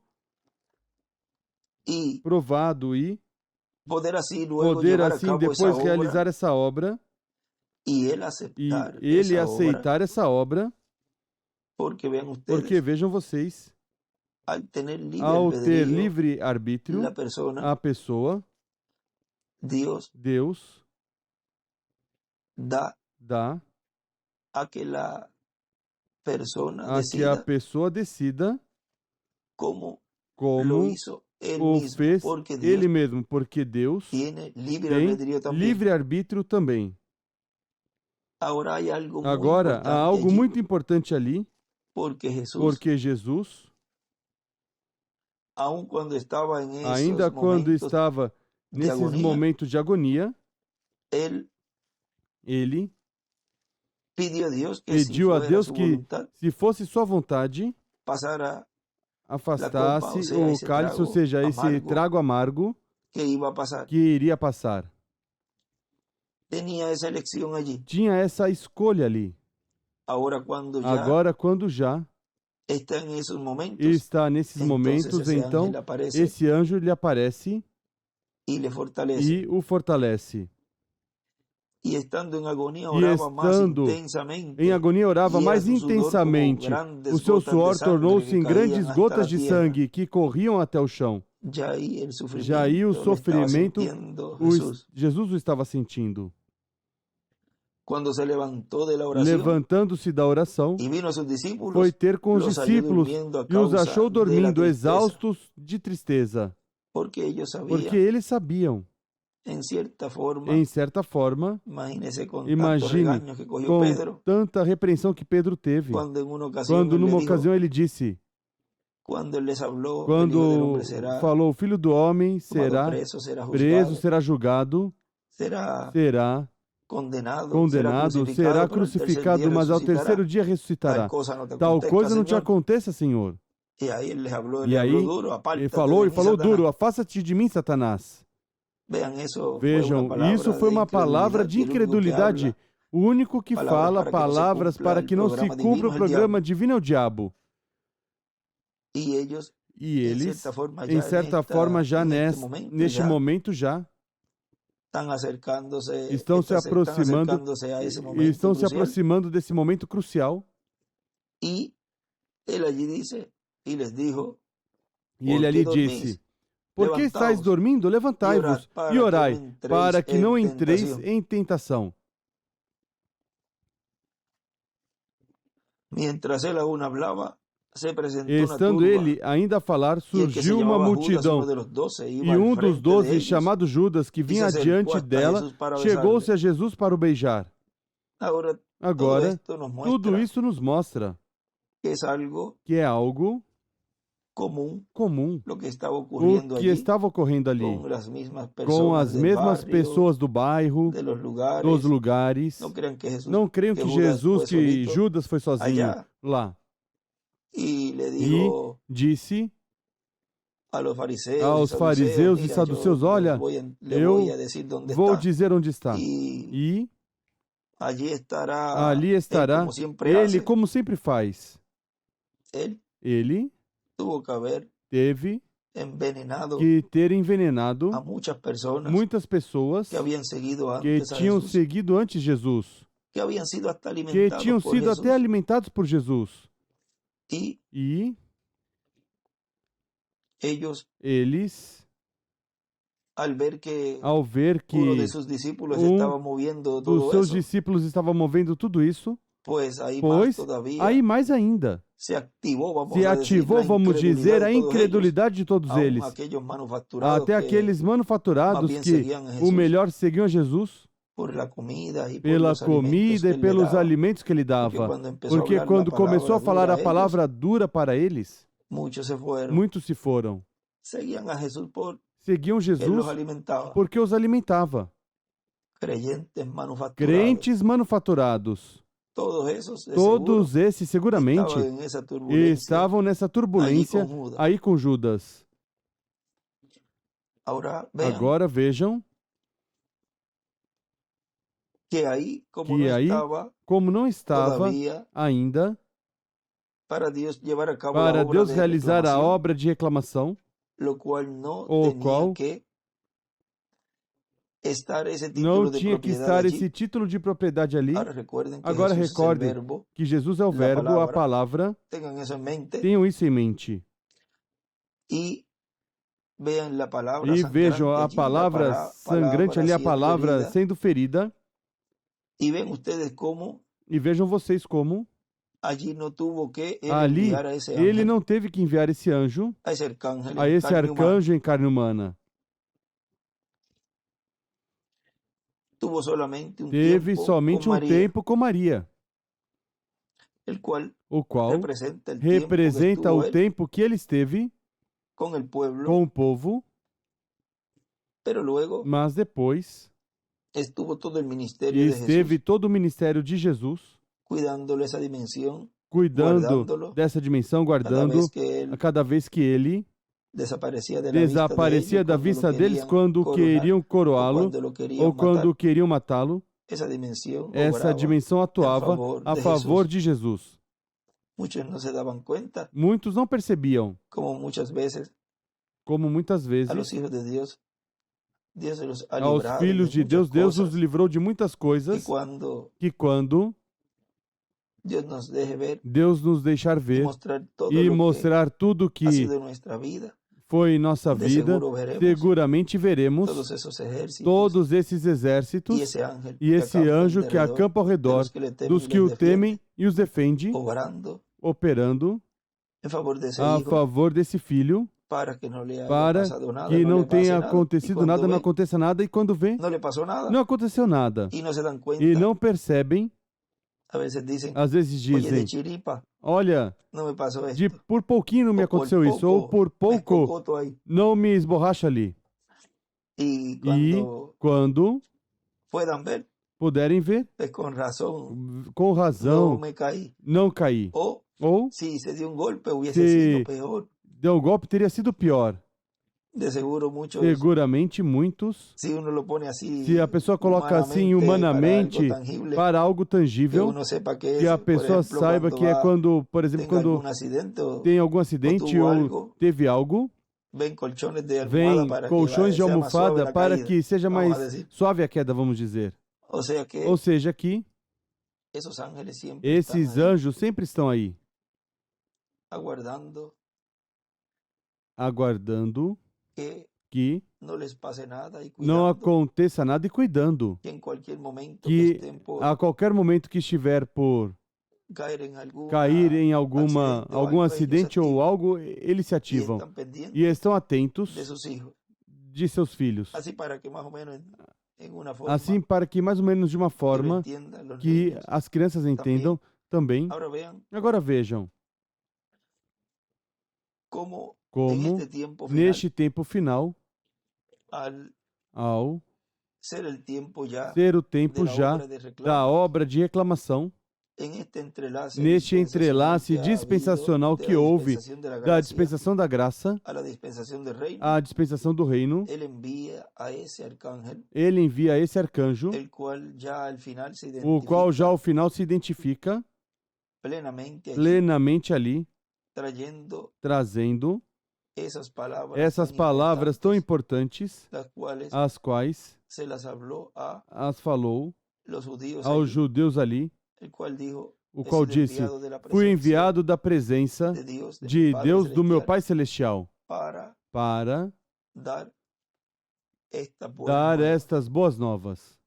e
provado e
poder assim luego
poder
llevar a
assim
cabo essa
depois
obra
realizar essa obra
e ele
e
aceitar
ele
essa obra,
aceitar essa obra,
porque vean
porque
ustedes,
vejam vocês,
al tener libre
ao ter
albedrío,
livre arbítrio,
la persona,
a pessoa,
Deus
Deus,
dá
dá
a que la persona
a que a
decida
pessoa decida
como lo
como
hizo él
o
mismo,
fez
porque Deus
ele mesmo, porque Deus
tiene libre
tem
albedrío também.
livre arbítrio também.
Agora há algo muito
Agora, há
importante
algo
allí,
muito importante ali,
porque Jesus,
Jesus,
aun quando estava em
ainda
esses
quando
momentos
estava
de
nesses
agonia,
momentos de agonia,
ele
ele
pediu a Deus que, se
pediu a
fuera
Deus
sua
que,
voluntade,
se fosse sua vontade,
passara
afastasse
seja,
o
esse
cálice, ou
trago
seja, esse
amargo
trago amargo
que iba a passar.
que iria passar.
Tinha essa eleição allí.
Tinha essa escolha ali.
Agora,
Quando já
está em esses momentos,
está nesses momentos,
esse
então
ángel aparece
esse anjo lhe aparece
e lhe fortalece.
e o fortalece.
E estando em agonia,
E
orava mais
estando
intensamente.
em agonia, orava
E era
mais
su sudor
intensamente.
como grandes
O seu
gotas de
suor
sangre
tornou-se
que
em
caíam
grandes
hasta
gotas
la
de
tierra.
sangue que corriam até o chão.
Já aí
Já aí o
lo estava
sofrimento,
sintiendo Jesús.
Jesus o estava sentindo.
Quando se levantou de la oração
Levantando-se da oração,
e vino a seus discípulos,
foi ter com os
los halló
discípulos
durmiendo a
e os
causa
achou
de la
dormindo,
tristeza,
exaustos de tristeza,
porque ellos
porque
sabían,
eles sabiam,
en cierta forma,
em certa forma,
imagínese con tantos
imagine,
regaños que cogió
com
Pedro,
tanta repreensão que Pedro teve,
cuando en una ocasión
quando
él le
numa
dijo,
ocasião ele disse,
cuando él les habló, el Hijo del
quando
Hombre será
falou, o Filho do Homem
tomado
será
preso, será
preso,
juzgado,
será julgado,
será
será
condenado,
condenado, será
pero al tercer
crucificado,
día
mas ao
resucitará.
terceiro dia ressuscitará.
Tal cosa no te
Tal
acontezca,
coisa não te
Señor.
aconteça, Senhor.
Y ahí él les habló,
E
le habló
aí,
duro,
ele
apártate
falou
de
e
mí,
falou
Satanás.
duro, afasta-te de mim, Satanás.
Vean, eso
Vejam, isso foi uma palavra de incredulidade. O único que fala palavras para que não se cumpra o programa divino é o diabo.
E eles,
E eles, em certa forma, já neste momento já estão se aproximando desse momento crucial.
E ele ali disse, e les dijo,
e ele ali disse, por que estáis dormindo? Levantai-vos e orai, para que não entreis em tentação.
Mientras él aún hablaba, se apresentou
estando ele ainda a falar, surgiu uma multidão, e um dos 12, chamado Judas, que vinha adiante dela, chegou-se a Jesus para o beijar. Agora, tudo isso nos mostra que é algo comum, o que estava ocorrendo ali, com as mesmas pessoas do bairro, dos lugares. Não creiam que Judas foi sozinho lá.
E
disse aos fariseus e saduceus, olha, eu vou dizer onde está. E ali estará ele, como sempre faz. Ele teve que ter envenenado muitas pessoas que tinham seguido antes Jesus, que tinham sido até alimentados por Jesus. E eles,
ao ver que
um
dos seus discípulos
estava movendo tudo isso,
pois
aí mais ainda
se ativou,
vamos dizer, a incredulidade de todos eles, até aqueles manufaturados que o melhor seguiam a Jesus pela comida e pelos alimentos que ele dava. Porque quando começou a falar a palavra dura para eles, muitos se foram. Seguiam Jesus porque os alimentava. Crentes manufaturados. Todos esses seguramente estavam nessa turbulência aí com Judas. Agora vejam
que aí,
como não estava ainda
para Deus
realizar a obra de reclamação, o qual não tinha que estar esse título de propriedade ali. Agora recordem que Jesus é o Verbo, a palavra. Tenham isso em mente.
E
vejam a palavra sangrante ali, a palavra sendo ferida. E vejam vocês como ali ele não teve que enviar esse anjo, a esse arcanjo em carne humana. Teve somente um tempo com Maria, o qual representa o tempo que ele esteve com o povo, mas depois esteve todo o ministério de Jesus, cuidando dessa dimensão, guardando a cada vez que ele desaparecia da vista deles quando queriam coroá-lo ou quando queriam matá-lo. Essa dimensão atuava a favor de Jesus. Muitos não percebiam, como muitas vezes aos filhos de Deus, Deus os livrou de muitas coisas que quando Deus nos deixar ver e mostrar tudo que foi nossa vida, seguramente veremos todos esses exércitos e esse anjo que acampa ao redor dos que o temem e os defende, operando a favor desse filho, para que não tenha acontecido nada, não aconteça nada, e quando vê, não aconteceu nada, e não percebem. Às vezes dizem, olha, por pouquinho não me aconteceu isso, ou por pouco não me esborracha ali. E quando puderem ver, com razão, não caí. Ou, se deu um golpe, teria sido pior. Seguramente muitos, se a pessoa coloca assim humanamente para algo tangível, que a pessoa saiba que é quando, por exemplo, quando tem algum acidente ou teve algo, vem colchões de almofada para que seja mais suave a queda, vamos dizer. Ou seja, que esses anjos sempre estão aí, aguardando que não aconteça nada e cuidando que a qualquer momento que estiver por cair em algum acidente ou algo, eles se ativam e estão atentos de seus filhos. Assim, para que mais ou menos de uma forma que as crianças entendam também. Agora vejam como neste tempo final, ao ser o tempo já da obra de reclamação, neste entrelace dispensacional que houve da dispensação da graça à dispensação do reino, ele envia esse arcanjo, o qual já ao final se identifica plenamente ali, trazendo essas palavras tão importantes, as quais as falou aos judeus ali, o qual disse, fui enviado da presença de Deus, do meu Pai Celestial. para
dar
estas boas novas.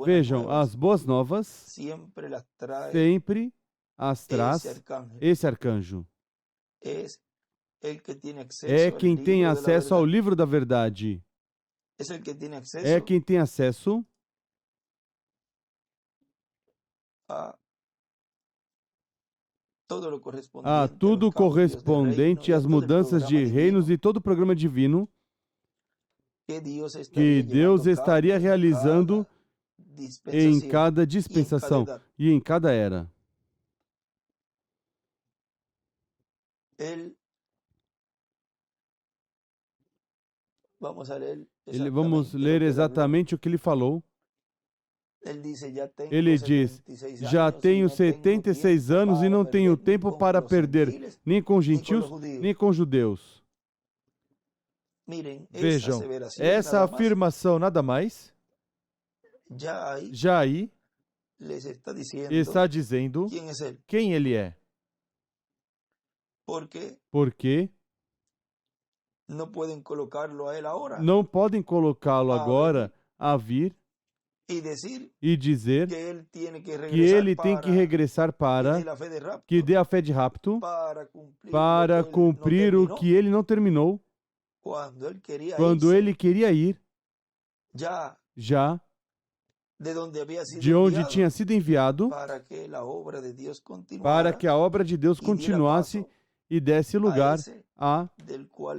Vejam, as boas novas sempre as traz esse arcanjo. É quem tem acesso ao livro da verdade. É quem tem acesso a tudo correspondente às mudanças de reinos e todo o programa divino que Deus estaria realizando em cada dispensação e em cada era. Vamos ler exatamente o que ele falou. Ele diz, já tenho 76 anos e não tenho tempo para perder, nem com gentios, nem com judeus. Vejam, essa afirmação nada mais, já aí, está dizendo quem ele é. Porque não podem colocá-lo agora a vir e dizer que ele tem que regressar para que dê a fé de rapto para cumprir o que ele não terminou quando ele queria ir já de onde tinha sido enviado para que a obra de Deus continuasse e desse lugar a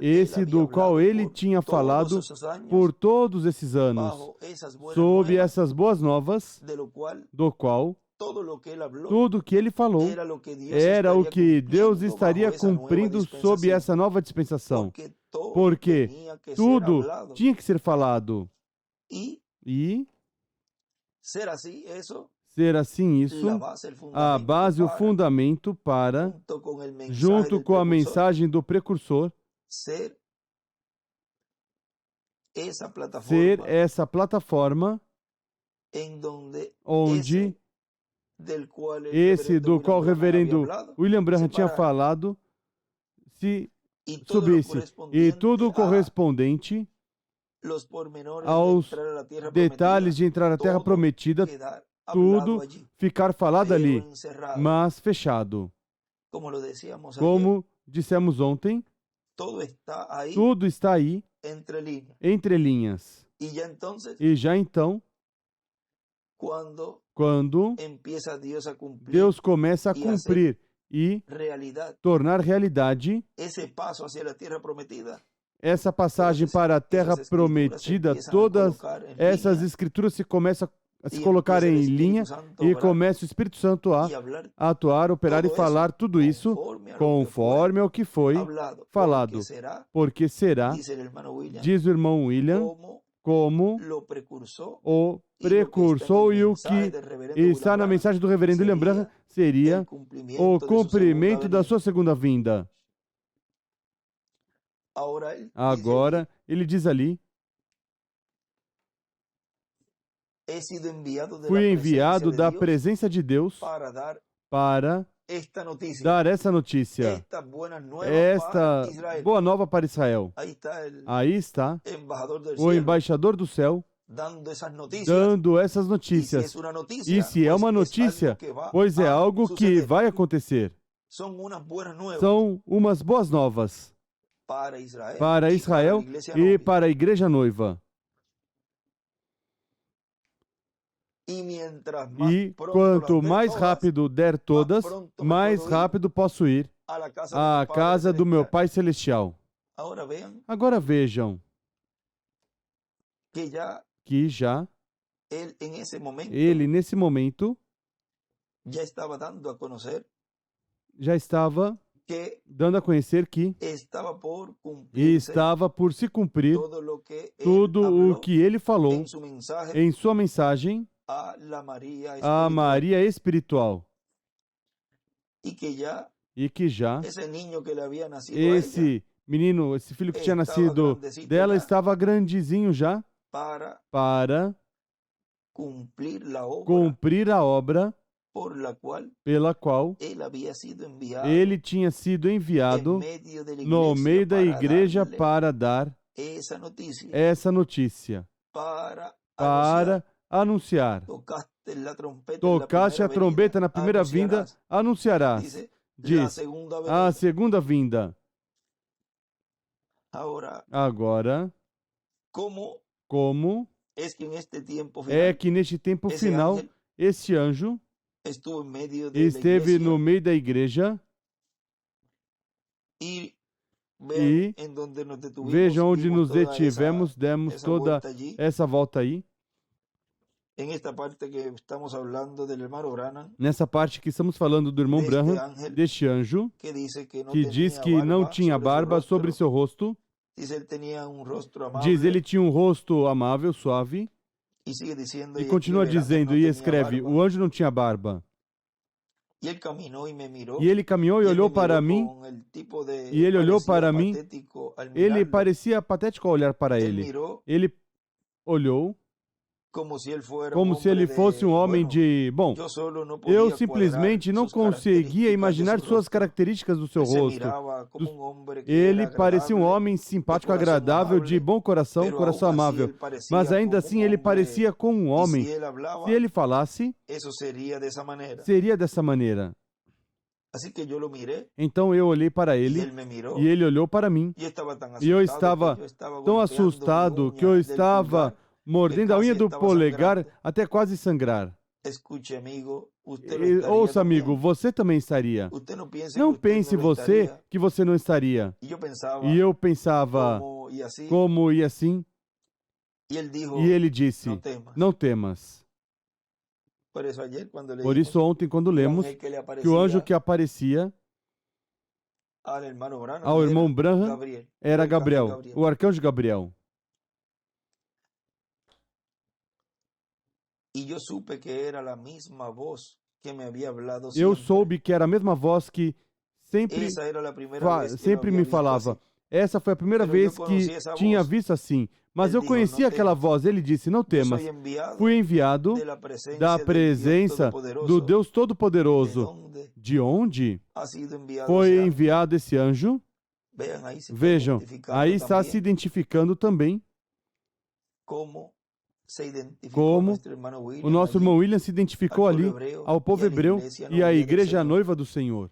esse do qual ele tinha falado por todos esses anos, sob essas boas novas, do qual tudo que ele falou era o que Deus estaria cumprindo sob essa nova dispensação, porque tudo tinha que ser falado. E ser assim isso, a base, o fundamento para, junto com a mensagem do precursor, ser essa plataforma onde esse do qual o reverendo William Branham tinha falado, se subisse, e tudo correspondente aos detalhes de entrar na Terra Prometida, tudo ficar falado ali, mas fechado. Como dissemos ontem, tudo está aí, entre linhas. E já então, quando Deus começa a cumprir e tornar realidade essa passagem para a Terra Prometida, todas essas escrituras se começam a se colocar em linha e começa o Espírito Santo a atuar, operar e falar tudo isso conforme ao que foi falado. Porque será, diz o irmão William, como o precursor e o que está na mensagem do reverendo William Branham seria o cumprimento da sua segunda vinda. Agora, ele diz ali, fui enviado da presença de Deus para dar essa notícia, esta boa nova para Israel. Aí está o embaixador do céu dando essas notícias. E se é uma notícia, pois é algo que vai acontecer. São umas boas novas para Israel e para a igreja noiva. E quanto mais rápido der todas, mais rápido posso ir à casa do meu Pai Celestial. Agora vejam que já ele, nesse momento, já estava dando a conhecer que estava por se cumprir tudo o que ele falou em sua mensagem a Maria espiritual. E que já esse menino, esse filho que tinha nascido dela, estava grandezinho já para cumprir a obra pela qual ele tinha sido enviado no meio da igreja para dar essa notícia, para anunciar. Tocaste a trombeta na primeira vinda, anunciarás. Diz, a segunda vinda. Agora, como é que neste tempo final, esse anjo esteve no meio da igreja e veja onde nos detivemos, demos toda essa volta aí. Nessa parte que estamos falando do irmão Branham, deste anjo, que diz que não tinha barba sobre seu rosto, diz ele tinha um rosto amável, suave, e continua dizendo e escreve, o anjo não tinha barba. E ele caminhou e olhou para mim, ele parecia patético ao olhar para ele. Ele olhou como se ele fosse um homem de... Bom, eu simplesmente não conseguia imaginar suas características do seu rosto. Ele parecia um homem simpático, agradável, de bom coração, coração amável. Mas ainda assim ele parecia como um homem. Se ele falasse, seria dessa maneira. Então eu olhei para ele e ele olhou para mim. E eu estava tão assustado que eu estava mordendo a unha do polegar até quase sangrar. Ouça, amigo, você também estaria. Não pense você que você não estaria. E eu pensava, como e assim? E ele disse, não temas. Por isso, ontem, quando lemos que o anjo que aparecia ao irmão Branham era Gabriel, o arcanjo Gabriel. Eu soube que era a mesma voz que sempre me falava. Essa foi a primeira vez que tinha visto assim. Mas eu conhecia aquela voz. Ele disse, não temas. Fui enviado da presença do Deus Todo-Poderoso. De onde foi enviado esse anjo? Vejam, aí está se identificando também como o nosso irmão William se identificou ali ao povo hebreu e à igreja noiva do Senhor.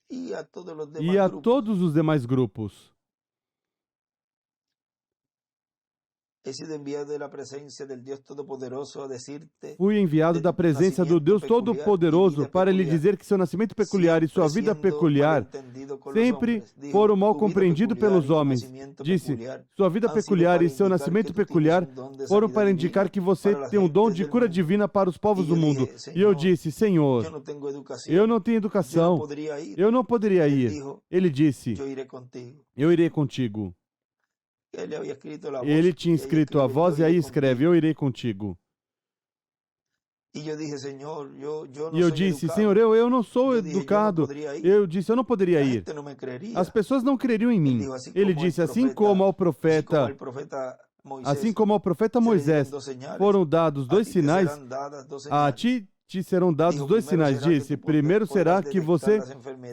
E a todos os demais grupos. Fui enviado da presença do Deus Todo-Poderoso para lhe dizer que seu nascimento peculiar e sua vida peculiar sempre foram mal compreendidos pelos homens. Disse, sua vida peculiar e seu nascimento peculiar foram para indicar que você tem um dom de cura divina para os povos do mundo. E eu disse, Senhor, eu não tenho educação, eu não poderia ir. Ele disse, eu irei contigo. Ele tinha escrito a voz e aí escreve, eu irei contigo. E eu disse, Senhor, eu não sou educado. Eu disse, eu não poderia ir. As pessoas não creriam em mim. Ele disse, assim como ao profeta Moisés foram dados 2 sinais, a ti te serão dados 2 sinais. Disse, primeiro será que você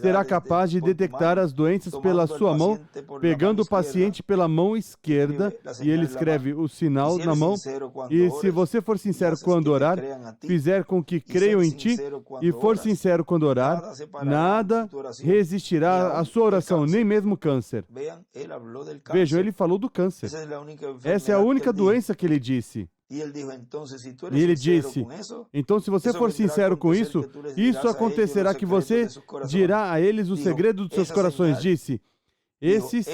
será capaz de detectar as doenças pela sua mão, pegando o paciente pela mão esquerda, e ele escreve o sinal na mão, e se você for sincero quando orar, fizer com que creiam em ti, e for sincero quando orar, nada resistirá à sua oração, nem mesmo câncer. Vejam, ele falou do câncer. Essa é a única doença que ele disse. E ele disse, então se você for sincero com isso, isso acontecerá que você dirá a eles o segredo dos seus corações. Disse, esses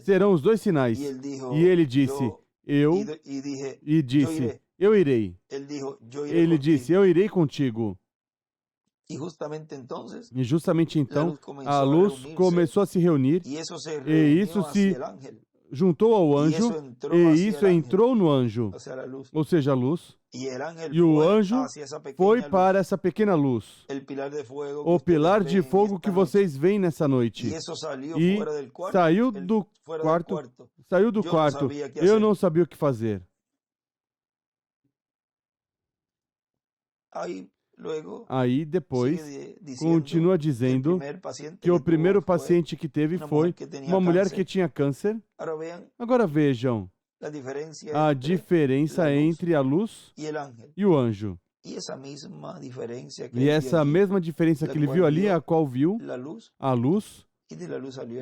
serão os 2 sinais. E ele disse, eu irei. Ele disse, eu irei contigo. E justamente então, a luz começou a se reunir, e isso se juntou ao anjo, e isso entrou no anjo, ou seja, a luz, e o anjo foi para essa pequena luz, o pilar de fogo que vocês veem nessa noite, e saiu do quarto, eu não sabia o que fazer. Aí depois continua dizendo que o primeiro paciente que teve foi uma mulher que tinha câncer. Agora vejam a diferença entre a luz e o anjo. E essa mesma diferença que ele viu ali, a qual viu a luz,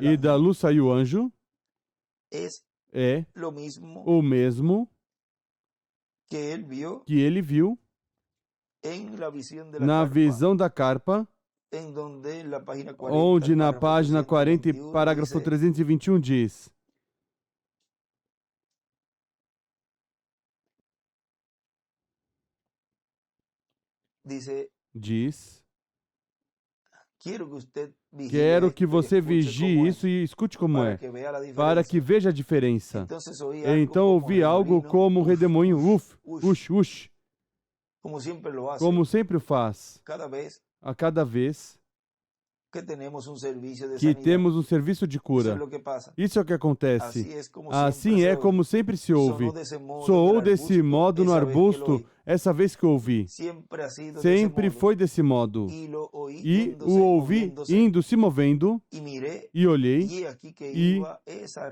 e da luz saiu o anjo, é o mesmo que ele viu na visão da carpa, onde na página 40, parágrafo 321 diz: quero que você vigie isso e escute como é, para que veja a diferença. Então ouvi algo como redemoinho, ush, como sempre o faz, a cada vez que temos um serviço de cura. Isso é o que acontece. Assim é como sempre se ouve. Soou desse modo no arbusto essa vez que eu ouvi. Sempre foi desse modo. E o ouvi indo, se movendo, e olhei, e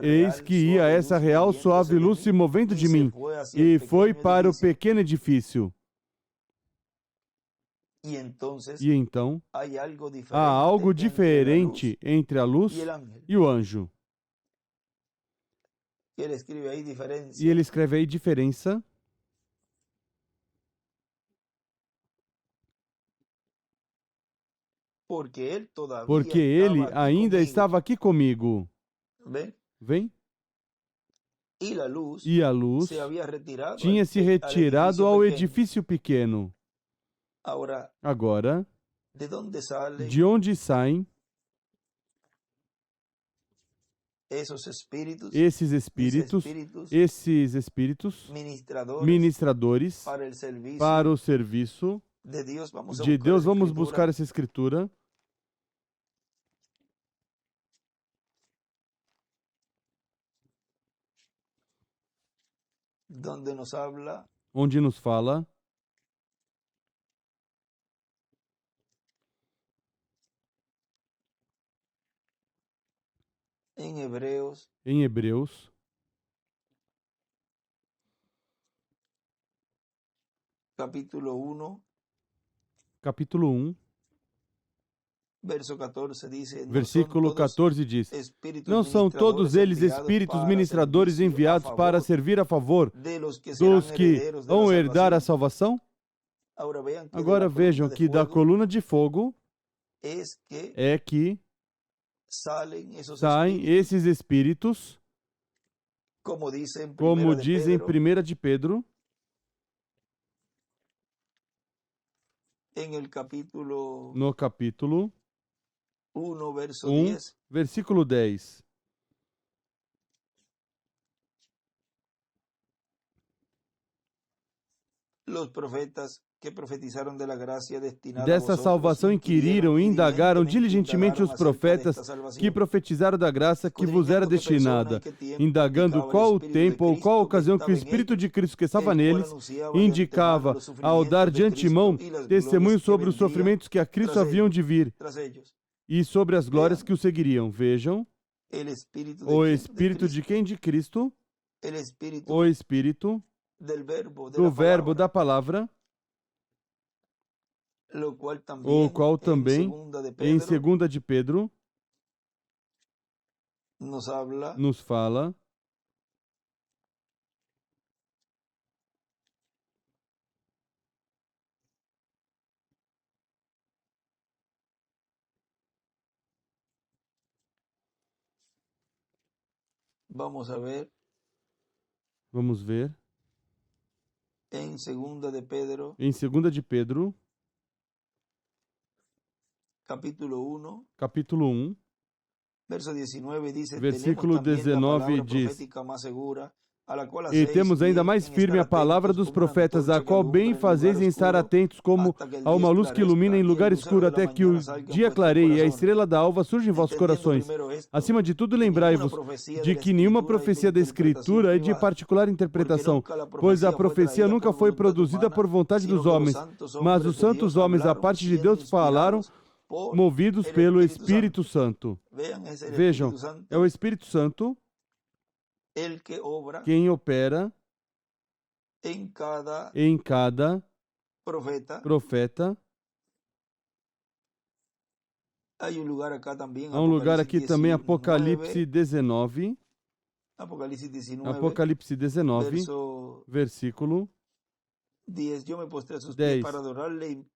eis que ia essa real suave luz se movendo de mim, e foi para o pequeno edifício. E então, há algo diferente entre a luz e o anjo. E ele escreve aí diferença. Porque ele ainda estava aqui comigo. Vem? E a luz tinha se retirado ao edifício pequeno. Agora, de onde saem esses espíritos ministradores para o serviço de Deus? Vamos buscar essa escritura. Onde nos fala em Hebreus, capítulo 1, versículo 14 diz: não são todos eles espíritos ministradores enviados para servir a favor dos que vão herdar a salvação? Agora vejam que da coluna de fogo é que saem esses espíritos, como diz em 1 de Pedro, no capítulo 1, versículo 10. Dessa salvação inquiriram e indagaram diligentemente os profetas que profetizaram da graça que vos era destinada, indagando qual o tempo ou qual a ocasião que o Espírito de Cristo que estava neles indicava ao dar de antemão testemunho sobre os sofrimentos que a Cristo haviam de vir e sobre as glórias que o seguiriam. Vejam, o Espírito de quem? De Cristo, o Espírito do Verbo, da Palavra, o qual também, em 2 de Pedro, nos fala Vamos ver. Em 2 de Pedro, capítulo 1, versículo 19 diz: E temos ainda mais firme a palavra dos profetas, a qual bem fazeis em estar atentos como a uma luz que ilumina em lugar escuro, até que o dia clareie e a estrela da alva surja em vossos corações. Acima de tudo, lembrai-vos de que nenhuma profecia da Escritura é de particular interpretação, pois a profecia nunca foi produzida por vontade dos homens, mas os santos homens, da parte de Deus, falaram movidos pelo Espírito Santo. Vejam, é o Espírito Santo quem opera em cada profeta. Há um lugar aqui também, Apocalipse 19. Apocalipse 19, versículo 10.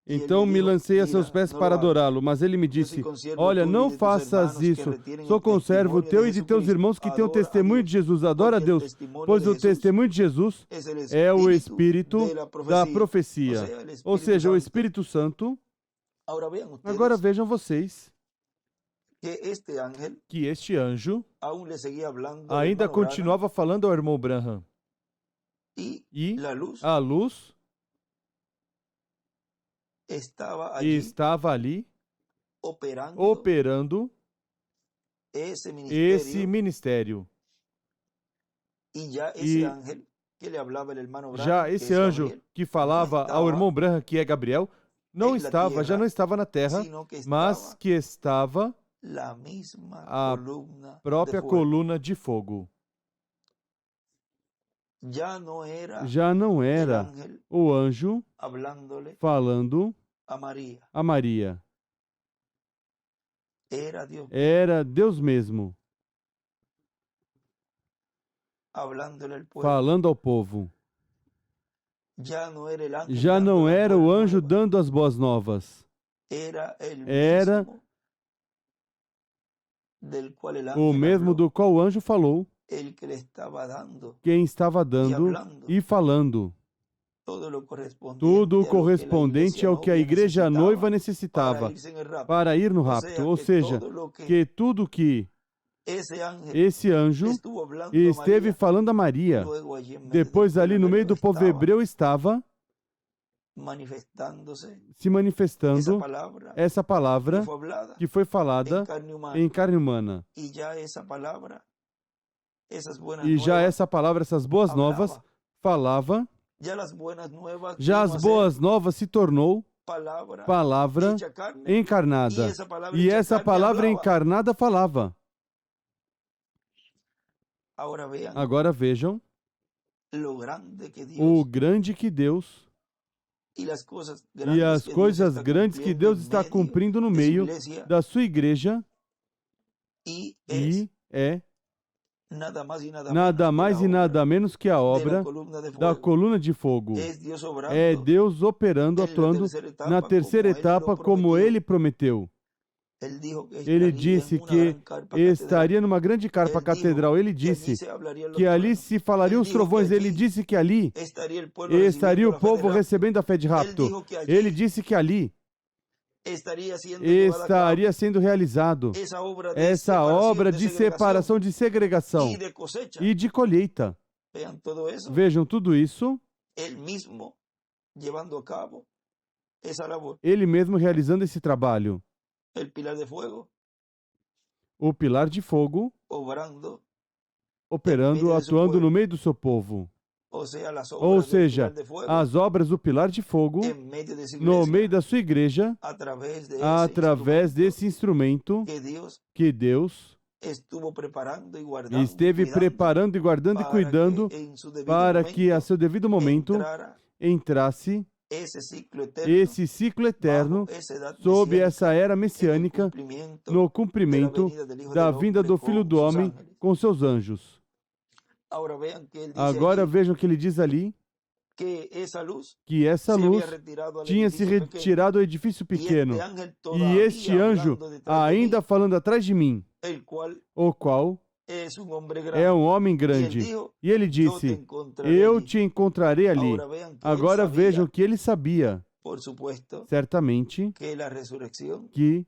Então me lancei a seus pés para adorá-lo, mas ele me disse: olha, não faças isso, sou conservo teu e de teus irmãos que têm o testemunho de Jesus. Adora a Deus, pois o testemunho de Jesus é o Espírito da profecia, ou seja, o Espírito Santo. Agora vejam vocês que este anjo ainda continuava falando ao irmão Branham, e a luz estava ali operando esse ministério. E já esse anjo que falava ao irmão Branham, que é Gabriel, já não estava na terra, mas que estava a própria coluna de fogo. Já não era o anjo falando a Maria. Era Deus mesmo falando ao povo. Já não era o anjo dando as boas novas. Era o mesmo do qual o anjo falou, quem estava dando e falando. Tudo correspondente ao que a igreja noiva necessitava para ir no rapto. Ou seja, que tudo que esse anjo esteve falando a Maria, depois ali no meio do povo hebreu estava se manifestando essa palavra que foi falada em carne humana. E já essa palavra, essas boas novas, falava. Já as boas novas se tornou palavra encarnada. E essa palavra encarnada falava. Agora vejam o grande que Deus e as coisas grandes que Deus está cumprindo no meio da sua igreja, e é nada mais e nada menos que a obra da coluna de fogo. É Deus operando, atuando na terceira etapa como Ele prometeu. Ele disse que estaria numa grande carpa catedral. Ele disse que ali se falariam os trovões. Ele disse que ali estaria o povo recebendo a fé de rapto. Ele disse que ali estaria sendo realizado essa obra de separação, de segregação e de colheita. Vejam tudo isso. Ele mesmo realizando esse trabalho. O pilar de fogo operando, atuando no meio do seu povo. Ou seja, as obras do pilar de fogo no meio da sua igreja, através desse instrumento que Deus esteve preparando e guardando e cuidando para que a seu devido momento entrasse esse ciclo eterno sob essa era messiânica no cumprimento da vinda do Filho do Homem com seus anjos. Agora vejam o que ele diz ali, que essa luz tinha se retirado ao edifício pequeno, e este anjo ainda falando atrás de mim, o qual é um homem grande. E ele disse, eu te encontrarei ali. Agora vejam que ele sabia, certamente, que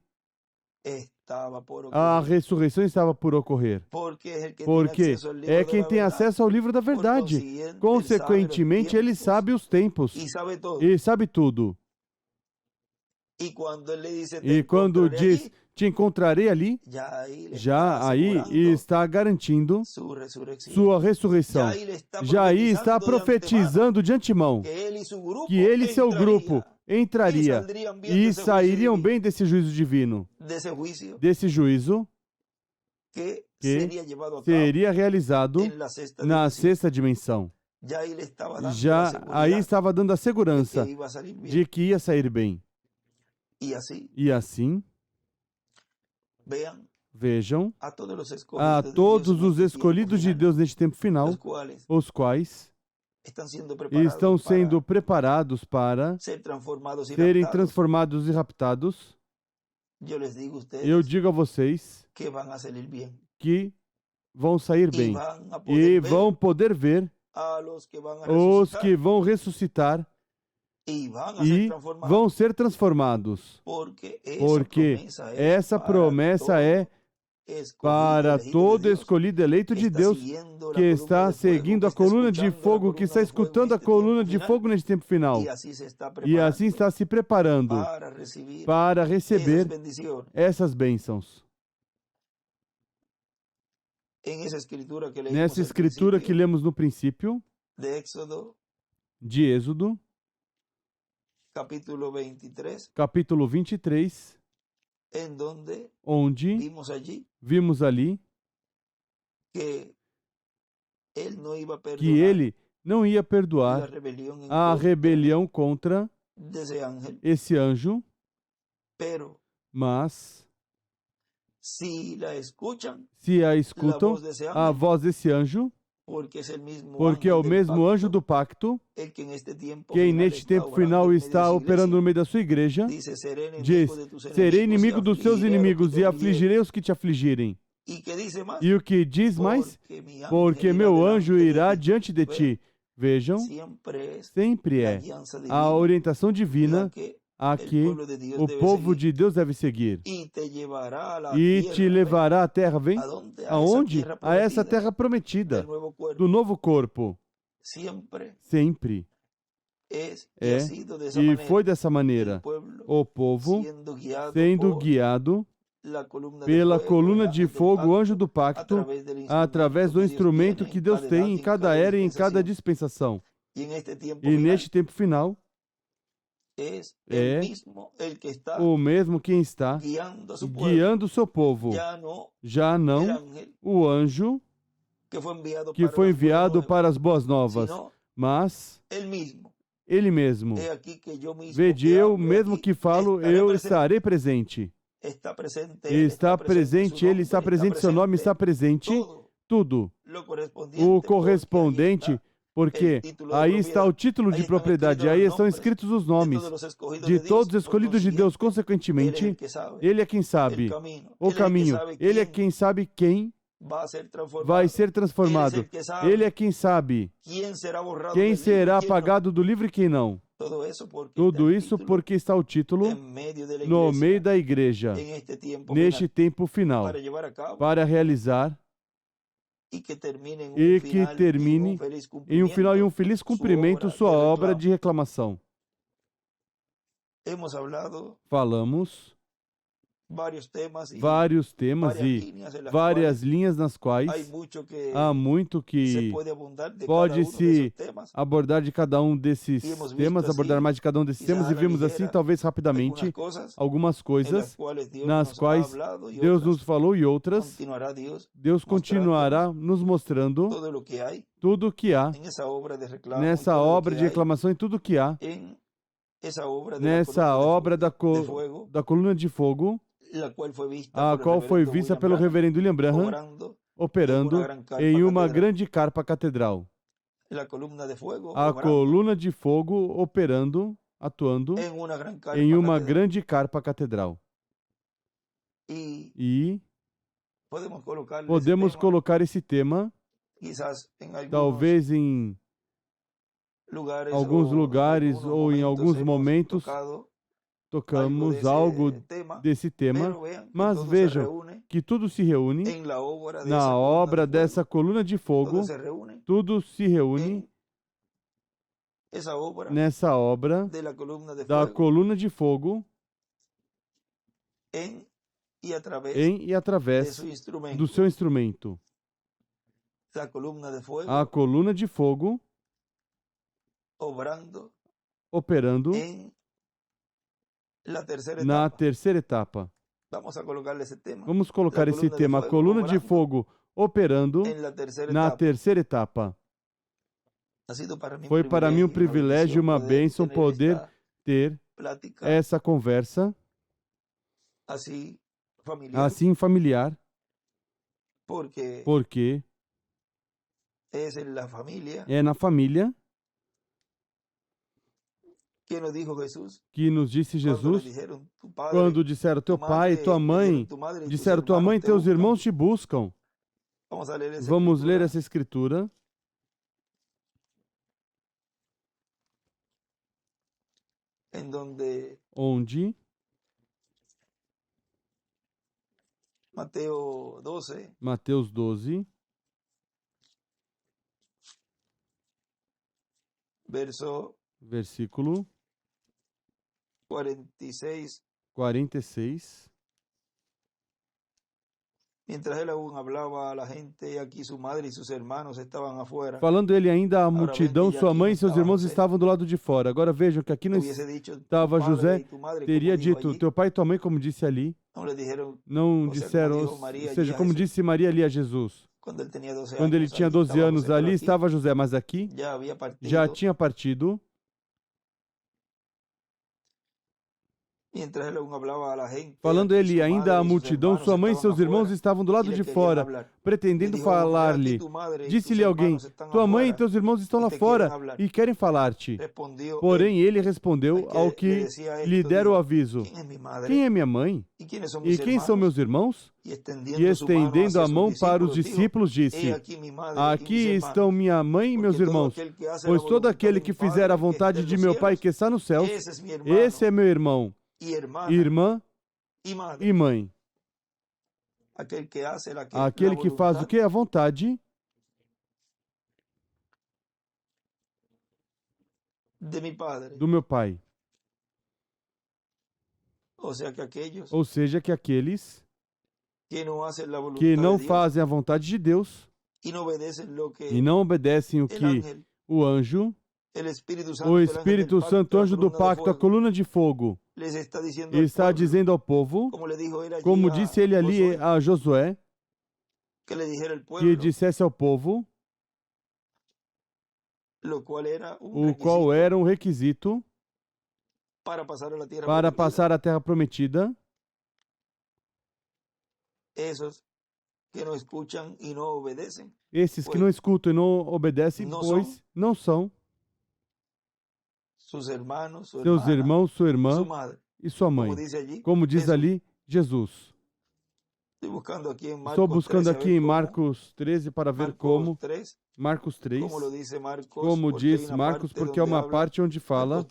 a ressurreição estava por ocorrer. Porque é quem tem acesso ao livro da verdade. Consequentemente, ele sabe os tempos e sabe tudo. E quando diz, te encontrarei ali, já aí está garantindo sua ressurreição. Já aí está profetizando de antemão que ele e seu grupo entraria e sairiam bem desse juízo divino, desse juízo que seria realizado na sexta dimensão. Já aí estava dando a segurança de que ia sair bem. E assim, vejam, a todos os escolhidos de Deus neste tempo final, os quais estão sendo preparados para serem transformados e raptados. Eu digo a vocês que vão sair bem e vão poder ver os que vão ressuscitar e vão ser transformados, porque essa promessa é para todo escolhido eleito de Deus que está seguindo a coluna de fogo, que está escutando a coluna de fogo neste tempo final, e assim está se preparando para receber essas bênçãos. Nessa escritura que lemos no princípio de Êxodo, capítulo 23, onde vimos ali que ele não ia perdoar a rebelião contra esse anjo, mas se a escutam, a voz desse anjo, porque é o mesmo anjo do pacto que neste tempo final está operando no meio da sua igreja, diz, serei inimigo dos seus inimigos e afligirei os que te afligirem. E o que diz mais? Porque meu anjo irá diante de ti. Vejam, sempre é a orientação divina a que o povo de Deus deve seguir. E te levará à terra, vem? Aonde? A essa terra prometida, do novo corpo. Sempre. É, e foi dessa maneira. O povo sendo guiado pela coluna de fogo, o anjo do pacto, através do instrumento que Deus tem em cada era e em cada dispensação. E neste tempo final, é o mesmo quem está guiando o seu povo. Já não o anjo que foi enviado para as boas novas, mas ele mesmo. Vede, eu mesmo que falo, eu estarei presente. Está presente, ele está presente, seu nome está presente, tudo. O correspondente, porque aí está o título de propriedade, aí estão escritos os nomes de todos os escolhidos de Deus. Consequentemente, ele é quem sabe o caminho, ele é quem sabe quem vai ser transformado, ele é quem sabe quem será apagado do livro e quem não. Tudo isso porque está o título no meio da igreja, neste tempo final, para realizar e que termine em um final e um feliz cumprimento sua obra de reclamação. Falamos vários temas e várias linhas nas quais há muito que pode se abordar de cada um desses temas, abordar mais de cada um desses temas, e vimos assim, talvez rapidamente, algumas coisas nas quais Deus nos falou e outras Deus continuará nos mostrando tudo o que há nessa obra de reclamação e tudo o que há nessa obra da coluna de fogo, a qual foi vista pelo reverendo William Branham operando em uma grande carpa catedral. A coluna de fogo operando, atuando em uma grande carpa catedral. E podemos colocar esse tema, talvez em alguns lugares ou em alguns momentos, tocamos algo desse tema, mas vejam que tudo se reúne na obra dessa coluna de fogo, tudo se reúne nessa obra da coluna de fogo em e através do seu instrumento. A coluna de fogo operando na terceira etapa. Vamos colocar esse tema, a coluna de fogo operando na terceira etapa. Foi para mim um privilégio e uma bênção poder ter essa conversa assim familiar, porque é na família que nos disse Jesus, quando disseram teu pai e tua mãe, disseram tua mãe e teus irmãos te buscam. Vamos ler essa escritura. Onde Mateus 12, versículo 46. Falando ele ainda à multidão, sua mãe e seus irmãos estavam do lado de fora. Agora vejam que aqui não estava José, teria dito teu pai e tua mãe, como disse ali. Não disseram, ou seja, como disse Maria ali a Jesus. Quando ele tinha 12 anos, ali estava José, mas aqui já tinha partido. Falando ele ainda à multidão, sua mãe e seus irmãos estavam do lado de fora, pretendendo falar-lhe. Disse-lhe alguém, tua mãe e teus irmãos estão lá fora e querem falar-te. Porém, ele respondeu ao que lhe deram o aviso, quem é minha mãe? E quem são meus irmãos? E estendendo a mão para os discípulos, disse, aqui estão minha mãe e meus irmãos, pois todo aquele que fizer a vontade de meu Pai que está nos céus, esse é meu irmão, irmã e mãe. Aquele que faz o que? A vontade do meu Pai. Ou seja, que aqueles que não fazem a vontade de Deus e não obedecem o que o anjo, o Espírito Santo, anjo do pacto, a coluna de fogo, está dizendo ao povo, como disse ele ali a Josué, que dissesse ao povo, o qual era um requisito para passar a terra prometida. Esses que não escutam e não obedecem, pois não são seus irmãos, sua irmã e sua mãe. Como diz ali Jesus. Estou buscando aqui em Marcos 13 para ver como. Marcos 3, como diz Marcos, porque é uma parte onde fala.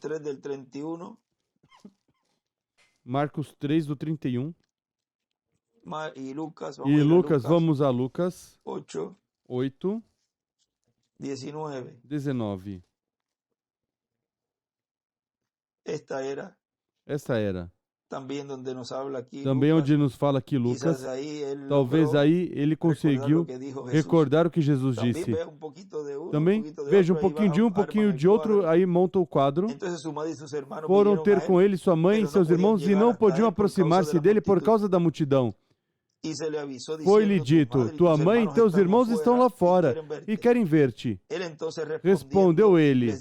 Marcos 3, do 31. E Lucas, vamos a Lucas 8, 19. Esta era. Também onde nos fala aqui Lucas, talvez aí ele conseguiu recordar o que Jesus disse. Também veja um pouquinho de um pouquinho de outro, aí monta o quadro. Foram ter com ele sua mãe e seus irmãos e não podiam aproximar-se dele por causa da multidão. Foi-lhe dito, tua mãe e teus irmãos estão lá fora e querem ver-te. Respondeu ele,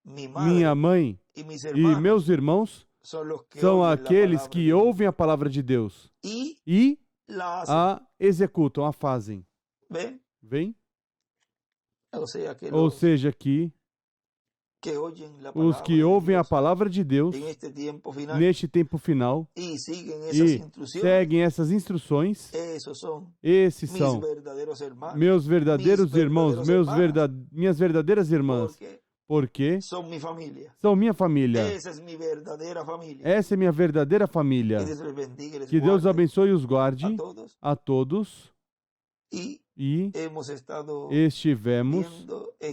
minha mãe e meus irmãos são aqueles que ouvem a palavra de Deus e a executam, a fazem. Vem? Ou seja, que os que ouvem a palavra de Deus neste tempo final e seguem essas instruções, esses são meus verdadeiros irmãos, minhas verdadeiras irmãs. porque
são minha família.
São minha família.
Essa é minha verdadeira família.
Essa é minha verdadeira família. Que Deus abençoe e os guarde a todos. E estivemos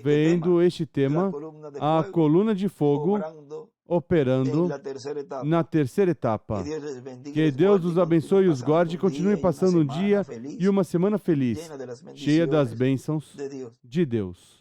vendo este tema, a coluna de fogo, operando na terceira etapa. Que Deus os abençoe e os guarde e continue passando um dia e uma semana feliz, cheia das bênçãos de Deus.